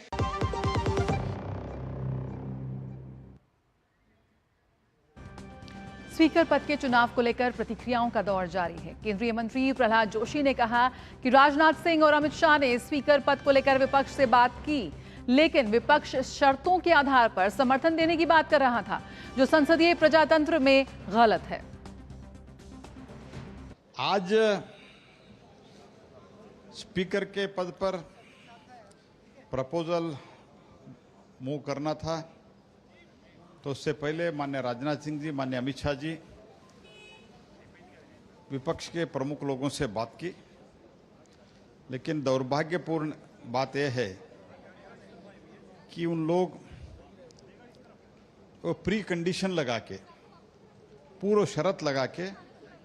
Speaker 1: स्पीकर पद के चुनाव को लेकर प्रतिक्रियाओं का दौर जारी है। केंद्रीय मंत्री प्रहलाद जोशी ने कहा कि राजनाथ सिंह और अमित शाह ने स्पीकर पद को लेकर विपक्ष से बात की, लेकिन विपक्ष शर्तों के आधार पर समर्थन देने की बात कर रहा था, जो संसदीय प्रजातंत्र में गलत है।
Speaker 24: आज स्पीकर के पद पर प्रपोजल मूव करना था, तो उससे पहले माननीय राजनाथ सिंह जी, माननीय अमित शाह जी विपक्ष के प्रमुख लोगों से बात की, लेकिन दुर्भाग्यपूर्ण बात यह है कि उन लोग वो प्री कंडीशन लगा के, पूर्व शर्त लगा के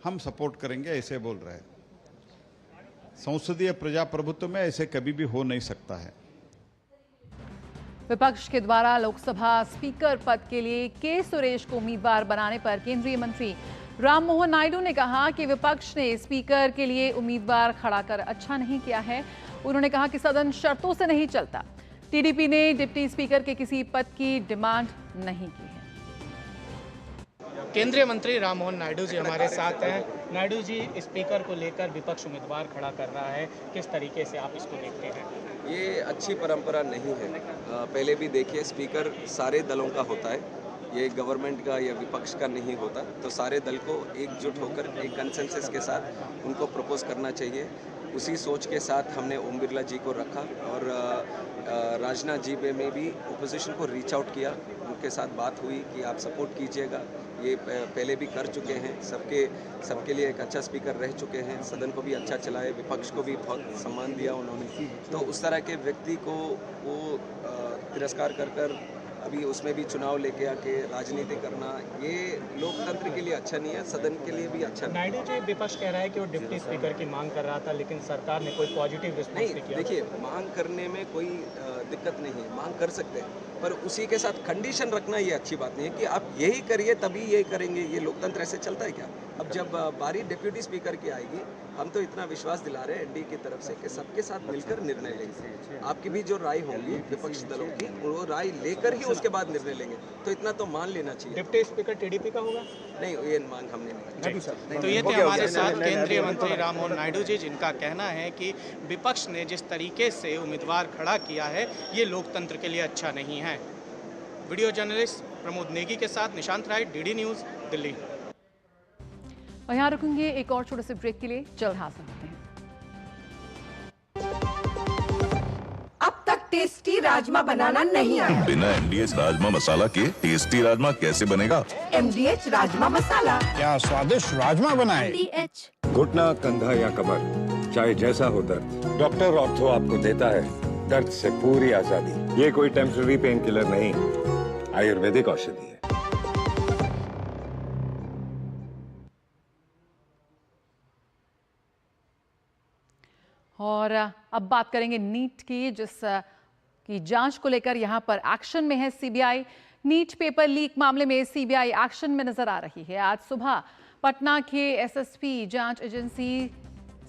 Speaker 24: हम सपोर्ट करेंगे ऐसे बोल रहे हैं। संसदीय प्रजाप्रभुत्व में ऐसे कभी भी हो नहीं सकता है।
Speaker 1: विपक्ष के द्वारा लोकसभा स्पीकर पद के लिए के सुरेश को उम्मीदवार बनाने पर केंद्रीय मंत्री राममोहन नायडू ने कहा कि विपक्ष ने स्पीकर के लिए उम्मीदवार खड़ा कर अच्छा नहीं किया है। उन्होंने कहा कि सदन शर्तों से नहीं चलता। टीडीपी ने डिप्टी स्पीकर के किसी पद की डिमांड नहीं की है।
Speaker 9: केंद्रीय मंत्री राममोहन नायडू जी हमारे साथ हैं। नायडू जी, स्पीकर को लेकर विपक्ष उम्मीदवार खड़ा कर रहा है, किस तरीके से आप इसको देखते हैं?
Speaker 4: ये अच्छी परंपरा नहीं है। पहले भी देखिए, स्पीकर सारे दलों का होता है, ये गवर्नमेंट का या विपक्ष का नहीं होता। तो सारे दल को एकजुट होकर एक कंसेंसस के साथ उनको प्रपोज करना चाहिए। उसी सोच के साथ हमने ओम बिरला जी को रखा और राजनाथ जी में भी ओपोजिशन को रीच आउट किया, उनके साथ बात हुई कि आप सपोर्ट कीजिएगा। ये पहले भी कर चुके हैं, सबके लिए एक अच्छा स्पीकर रह चुके हैं, सदन को भी अच्छा चलाए, विपक्ष को भी बहुत सम्मान दिया उन्होंने। तो उस तरह के व्यक्ति को वो तिरस्कार कर अभी उसमें भी चुनाव लेके आके राजनीति करना, ये लोकतंत्र के लिए अच्छा नहीं है, सदन के लिए भी अच्छा नहीं।
Speaker 9: नायडू जी, विपक्ष कह रहा है कि वो डिप्टी स्पीकर की मांग कर रहा था, लेकिन सरकार ने कोई पॉजिटिव रिस्पॉन्स नहीं किया।
Speaker 4: देखिए, मांग करने में कोई दिक्कत नहीं है, मांग कर सकते हैं, पर उसी के साथ कंडीशन रखना ये अच्छी बात नहीं है कि आप यही करिए तभी ये करेंगे। ये लोकतंत्र ऐसे चलता है क्या? अब जब बारी डिप्यूटी स्पीकर की आएगी, हम तो इतना विश्वास दिला रहे हैं एनडीए की तरफ से कि सबके साथ मिलकर निर्णय लेंगे। आपकी भी जो राय होंगी विपक्ष दलों की, वो राय लेकर ही उसके बाद निर्णय लेंगे। तो इतना तो मान लेना चाहिए।
Speaker 9: डिप्टी स्पीकर टीडीपी का होगा?
Speaker 4: नहीं, ये मांग हमने नहीं।
Speaker 9: तो ये थे हमारे साथ केंद्रीय मंत्री राममोहन नायडू जी, जिनका कहना है कि विपक्ष ने जिस तरीके से उम्मीदवार खड़ा किया है, ये लोकतंत्र के लिए अच्छा नहीं है। वीडियो जर्नलिस्ट प्रमोद नेगी के साथ निशांत राय, डीडी न्यूज़, दिल्ली।
Speaker 1: और यहाँ रुकेंगे एक और छोटे से ब्रेक के लिए, जल्द हाजिर होते हैं।
Speaker 5: अब तक टेस्टी राजमा बनाना नहीं आया।
Speaker 7: बिना MDH राजमा मसाला के टेस्टी राजमा कैसे बनेगा?
Speaker 5: MDH राजमा मसाला।
Speaker 10: क्या स्वादिष्ट राजमा बनाए।
Speaker 25: MDH। घुटना, कंधा या कमर, चाहे जैसा हो दर्द, डॉक्टर ऑर्थो आपको देता है दर्द से पूरी आजादी। ये कोई टेम्पररी पेन किलर नहीं, आयुर्वेदिक औषधि है।
Speaker 1: और अब बात करेंगे नीट की, जिस की जांच को लेकर यहां पर एक्शन में है सीबीआई। नीट पेपर लीक मामले में सीबीआई एक्शन में नजर आ रही है। आज सुबह पटना के एसएसपी जांच एजेंसी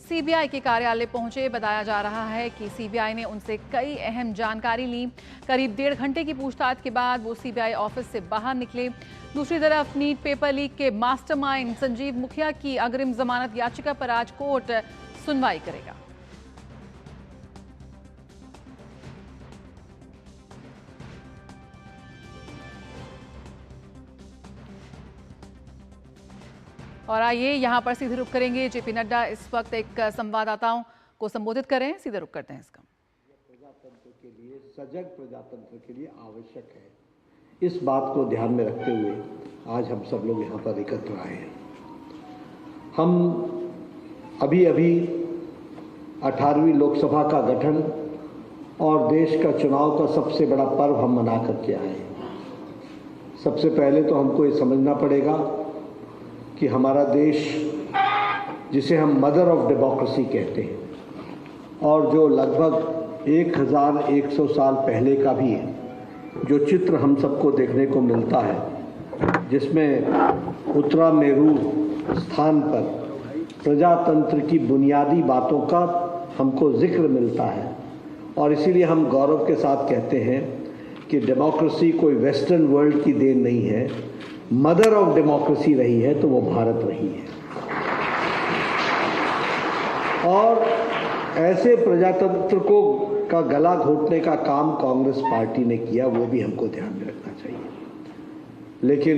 Speaker 1: सीबीआई के कार्यालय पहुंचे। बताया जा रहा है कि सीबीआई ने उनसे कई अहम जानकारी ली। करीब 1.5 घंटे की पूछताछ के बाद वो सीबीआई ऑफिस से बाहर निकले। दूसरी तरफ नीट पेपर लीक के मास्टरमाइंड संजीव मुखिया की अग्रिम जमानत याचिका पर आज कोर्ट सुनवाई करेगा। और आइए यहां पर सीधे रुक करेंगे। जेपी नड्डा इस वक्त एक संवाददाताओं को संबोधित कर रहे हैं, सीधे रुक करते हैं इसका।
Speaker 26: प्रजातंत्र के लिए, सजग प्रजातंत्र के लिए आवश्यक है। इस बात को ध्यान में रखते हुए आज हम सब लोग यहाँ पर एकत्र आए हैं। हम अभी 18वीं लोकसभा का गठन और देश का चुनाव का सबसे बड़ा पर्व हम मना करके आए हैं। सबसे पहले तो हमको ये समझना पड़ेगा कि हमारा देश, जिसे हम मदर ऑफ डेमोक्रेसी कहते हैं, और जो लगभग 1100 साल पहले का भी है, जो चित्र हम सबको देखने को मिलता है, जिसमें उत्तरा मेरू स्थान पर प्रजातंत्र की बुनियादी बातों का हमको जिक्र मिलता है। और इसीलिए हम गौरव के साथ कहते हैं कि डेमोक्रेसी कोई वेस्टर्न वर्ल्ड की देन नहीं है, मदर ऑफ डेमोक्रेसी रही है तो वो भारत रही है। और ऐसे प्रजातंत्र को का गला घोटने का काम कांग्रेस पार्टी ने किया, वो भी हमको ध्यान में रखना चाहिए। लेकिन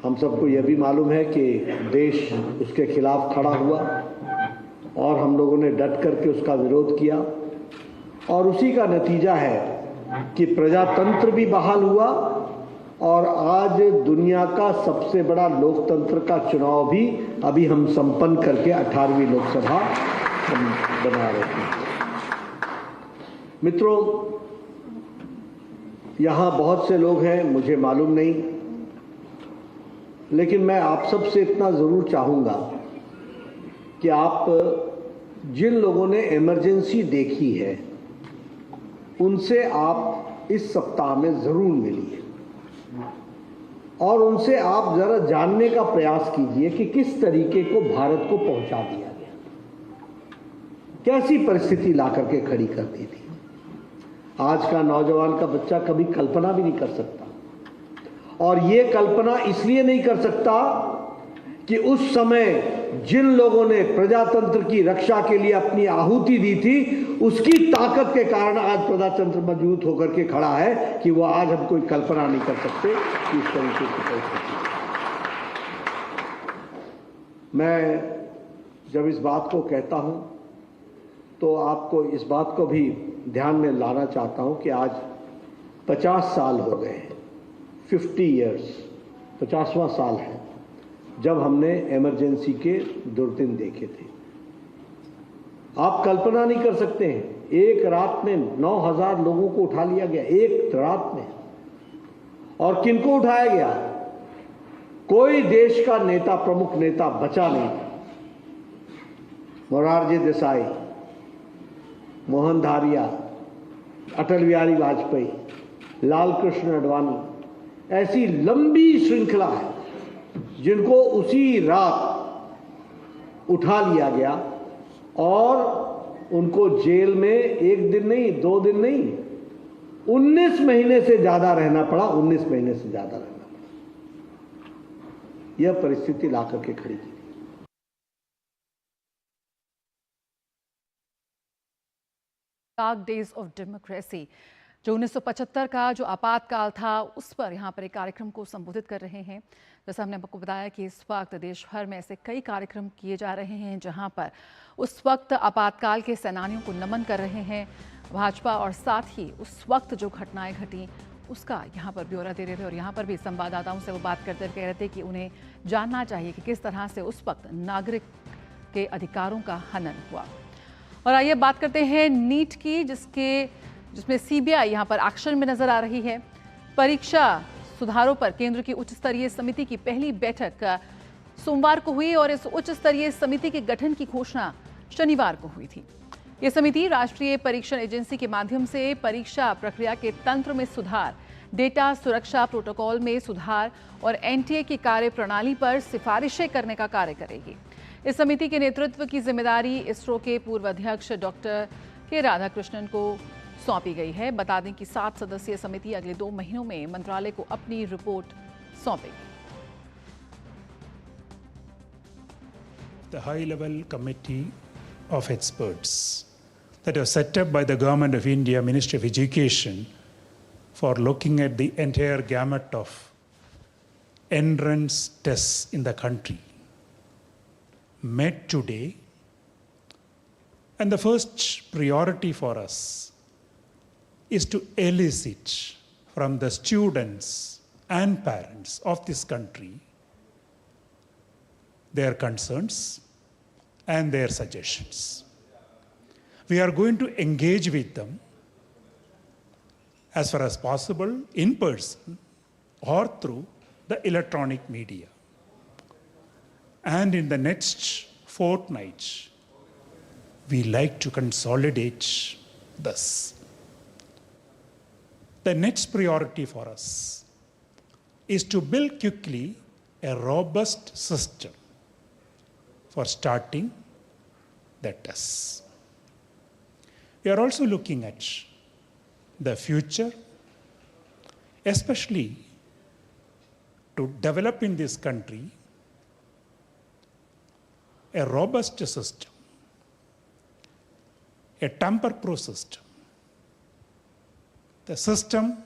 Speaker 26: हम सबको यह भी मालूम है कि देश उसके खिलाफ खड़ा हुआ और हम लोगों ने डट करके उसका विरोध किया, और उसी का नतीजा है कि प्रजातंत्र भी बहाल हुआ और आज दुनिया का सबसे बड़ा लोकतंत्र का चुनाव भी अभी हम संपन्न करके 18वीं लोकसभा बना रहे हैं। मित्रों, यहाँ बहुत से लोग हैं, मुझे मालूम नहीं, लेकिन मैं आप सबसे इतना ज़रूर चाहूँगा कि आप जिन लोगों ने इमरजेंसी देखी है उनसे आप इस सप्ताह में ज़रूर मिलिए और उनसे आप ज़रा जानने का प्रयास कीजिए कि किस तरीके को भारत को पहुंचा दिया गया, कैसी परिस्थिति ला करके खड़ी कर दी थी। आज का नौजवान का बच्चा कभी कल्पना भी नहीं कर सकता, और ये कल्पना इसलिए नहीं कर सकता कि उस समय जिन लोगों ने प्रजातंत्र की रक्षा के लिए अपनी आहुति दी थी उसकी ताकत के कारण आज प्रजातंत्र मजबूत होकर के खड़ा है कि वो आज हम कोई कल्पना नहीं कर सकते कि इस तरीके की परिस्थिति। मैं जब इस बात को कहता हूं तो आपको इस बात को भी ध्यान में लाना चाहता हूं कि आज 50 साल हो गए हैं, 50 इयर्स, 50वां साल है जब हमने इमरजेंसी के दुर्दिन देखे थे। आप कल्पना नहीं कर सकते हैं, एक रात में 9,000 लोगों को उठा लिया गया, एक रात में। और किनको उठाया गया? कोई देश का नेता, प्रमुख नेता बचा नहीं। मोरारजी देसाई, मोहन धारिया, अटल बिहारी वाजपेयी, लाल कृष्ण आडवाणी, ऐसी लंबी श्रृंखला है जिनको उसी रात उठा लिया गया और उनको जेल में एक दिन नहीं, 2 दिन नहीं, 19 महीने से ज्यादा रहना पड़ा, 19 महीने से ज्यादा रहना पड़ा। यह परिस्थिति लाकर के खड़ी की।
Speaker 1: डार्क डेज ऑफ डेमोक्रेसी, जो 1975 का जो आपातकाल था, उस पर यहाँ पर एक कार्यक्रम को संबोधित कर रहे हैं। जैसा हमने आपको बताया कि इस वक्त देश भर में ऐसे कई कार्यक्रम किए जा रहे हैं जहाँ पर उस वक्त आपातकाल के सेनानियों को नमन कर रहे हैं भाजपा, और साथ ही उस वक्त जो घटनाएं घटी उसका यहाँ पर ब्यौरा दे रहे थे। और यहाँ पर भी संवाददाताओं से वो बात करते कह रहे थे कि उन्हें जानना चाहिए कि किस तरह से उस वक्त नागरिक के अधिकारों का हनन हुआ। और आइए बात करते हैं नीट की, जिसमें सीबीआई यहाँ पर एक्शन में नजर आ रही है। परीक्षा सुधारों पर केंद्र की उच्च स्तरीय समिति की पहली बैठक सोमवार को हुई और इस उच्च स्तरीय समिति के गठन की घोषणा शनिवार को हुई थी। ये समिति राष्ट्रीय परीक्षण एजेंसी के माध्यम से परीक्षा प्रक्रिया के तंत्र में सुधार, डेटा सुरक्षा प्रोटोकॉल में सुधार और एनटीए की कार्य प्रणाली पर सिफारिशें करने का कार्य करेगी। इस समिति के नेतृत्व की जिम्मेदारी इसरो के पूर्व अध्यक्ष डॉक्टर के राधाकृष्णन को सौंपी गई है। बता दें कि 7 सदस्यीय समिति अगले 2 महीनों में मंत्रालय को अपनी रिपोर्ट सौंपेगी।
Speaker 8: The high-level committee of experts that was set up by the Government of India, Ministry of Education, for looking at the entire gamut of entrance tests in the country, met today, and the first priority for us is to elicit from the students and parents of this country their concerns and their suggestions. We are going to engage with them as far as possible in person or through the electronic media. And in the next fortnight, we like to consolidate this. The next priority for us is to build quickly a robust system for starting the tests. We are also looking at the future, especially to develop in this country a robust system, a tamper-proof system, the system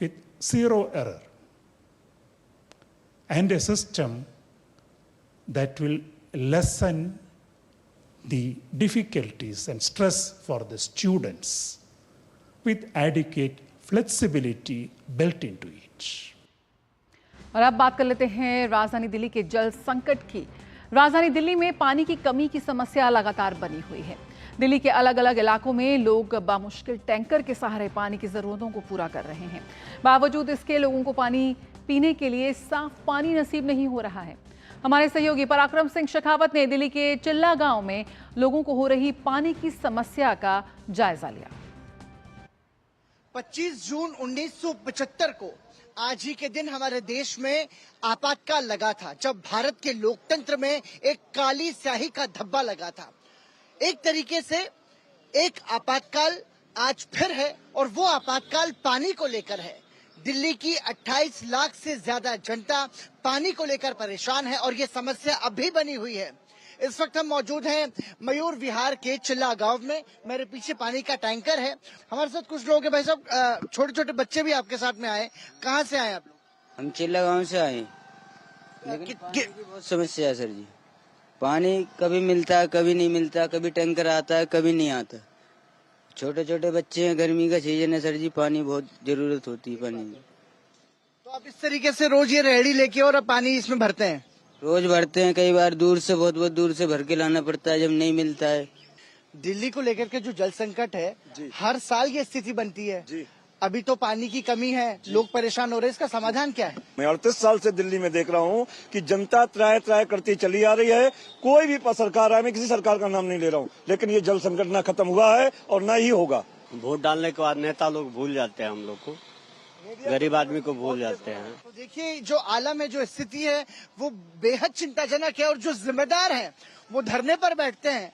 Speaker 8: with zero error, and a system that will lessen the difficulties and stress for the students with adequate flexibility built into it.
Speaker 1: और अब बात कर लेते हैं राजधानी दिल्ली के जल संकट की। राजधानी दिल्ली में पानी की कमी की समस्या लगातार बनी हुई है। दिल्ली के अलग अलग इलाकों में लोग बामुश्किल टैंकर के सहारे पानी की जरूरतों को पूरा कर रहे हैं। बावजूद इसके लोगों को पानी पीने के लिए साफ पानी नसीब नहीं हो रहा है। हमारे सहयोगी पराक्रम सिंह शेखावत ने दिल्ली के चिल्ला गांव में लोगों को हो रही पानी की समस्या का जायजा लिया।
Speaker 11: 25 जून 1975 को आज ही के दिन हमारे देश में आपातकाल लगा था, जब भारत के लोकतंत्र में एक काली स्याही का धब्बा लगा था। एक तरीके से एक आपातकाल आज फिर है और वो आपातकाल पानी को लेकर है। दिल्ली की 28 लाख से ज्यादा जनता पानी को लेकर परेशान है और ये समस्या अब भी बनी हुई है। इस वक्त हम मौजूद हैं मयूर विहार के चिल्ला गांव में। मेरे पीछे पानी का टैंकर है। हमारे साथ कुछ लोग हैं। भाई साहब, छोटे छोटे बच्चे भी आपके साथ में आए, कहाँ से आए आप लोग?
Speaker 12: हम चिल्ला गांव से आए, लेकिन बहुत समस्या है सर जी। पानी कभी मिलता है, कभी नहीं मिलता, कभी टैंकर आता है, कभी नहीं आता। छोटे छोटे बच्चे हैं, गर्मी का सीजन है सर जी, पानी बहुत जरूरत होती है पानी की।
Speaker 11: तो आप इस तरीके से रोज ये रेहड़ी लेके और पानी इसमें भरते हैं?
Speaker 12: रोज भरते हैं, कई बार दूर से बहुत दूर से भर के लाना पड़ता है जब नहीं मिलता है।
Speaker 11: दिल्ली को लेकर के जो जल संकट है, हर साल ये स्थिति बनती है। अभी तो पानी की कमी है, लोग परेशान हो रहे हैं, इसका समाधान क्या है?
Speaker 13: मैं 38 साल से दिल्ली में देख रहा हूँ कि जनता त्राय करती चली आ रही है। कोई भी सरकार आए, मैं किसी सरकार का नाम नहीं ले रहा हूँ, लेकिन ये जल संकट ना खत्म हुआ है और ना ही होगा।
Speaker 14: वोट डालने के बाद नेता लोग भूल जाते हैं, हम लोग को, गरीब आदमी को भूल जाते हैं।
Speaker 11: तो देखिए, जो आलम में जो स्थिति है वो बेहद चिंताजनक है और जो जिम्मेदार हैं वो धरने पर बैठते हैं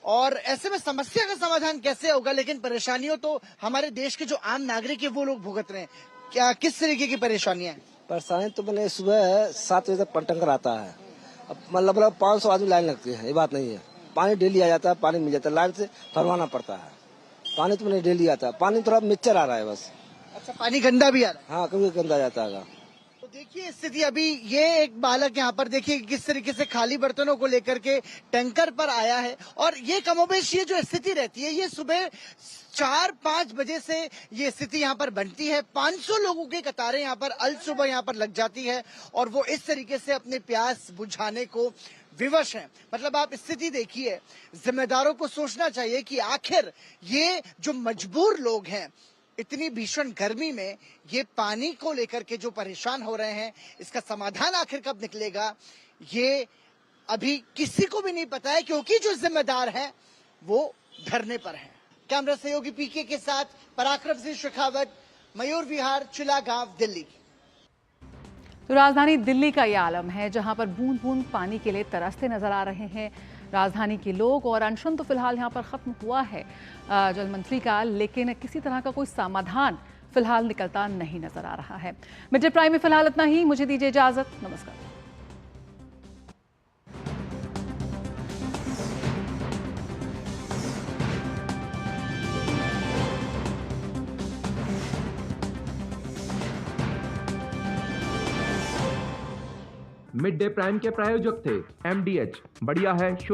Speaker 11: और ऐसे में समस्या का समाधान कैसे होगा? लेकिन परेशानियों तो हमारे देश के जो आम नागरिक है वो लोग भुगत रहे हैं। क्या किस तरीके की परेशानियां हैं?
Speaker 15: परेशानी तो मैंने सुबह 7 बजे तक टैंकर आता है, अब मतलब 500 आदमी लाइन लगती है, ये बात नहीं है। पानी डेली आ जाता है, पानी मिल जाता है, लाइन से भरवाना पड़ता है। पानी तो मैंने डेली आता है, पानी थोड़ा मिक्सचर आ रहा है बस।
Speaker 11: अच्छा, पानी गंदा भी आ रहा है?
Speaker 15: हाँ, कभी गंदा जाता है।
Speaker 11: तो देखिए स्थिति, अभी ये एक बालक यहाँ पर देखिए किस तरीके से खाली बर्तनों को लेकर के टैंकर पर आया है और ये कमोबेश ये जो स्थिति रहती है, ये सुबह 4-5 बजे से ये स्थिति यहाँ पर बनती है। 500 लोगों की कतारें यहाँ पर अल सुबह यहाँ पर लग जाती है और वो इस तरीके से अपने प्यास बुझाने को विवश है। मतलब आप स्थिति देखिए, जिम्मेदारों को सोचना चाहिए कि आखिर ये जो मजबूर लोग हैं, इतनी भीषण गर्मी में ये पानी को लेकर के जो परेशान हो रहे हैं, इसका समाधान आखिर कब निकलेगा ये अभी किसी को भी नहीं पता है, क्योंकि जो जिम्मेदार है वो धरने पर है। कैमरा सहयोगी पीके के साथ पराक्रम सिंह शेखावत, मयूर विहार, चिल्ला गांव, दिल्ली।
Speaker 1: तो राजधानी दिल्ली का ये आलम है, जहां पर बूंद बूंद पानी के लिए तरसते नजर आ रहे हैं राजधानी के लोग। और अनशन तो फिलहाल यहाँ पर खत्म हुआ है जल मंत्री का, लेकिन किसी तरह का कोई समाधान फिलहाल निकलता नहीं नजर आ रहा है। मिड डे प्राइम में फिलहाल इतना ही, मुझे दीजिए इजाजत, नमस्कार।
Speaker 16: मिड डे प्राइम के प्रायोजक थे MDH, बढ़िया है।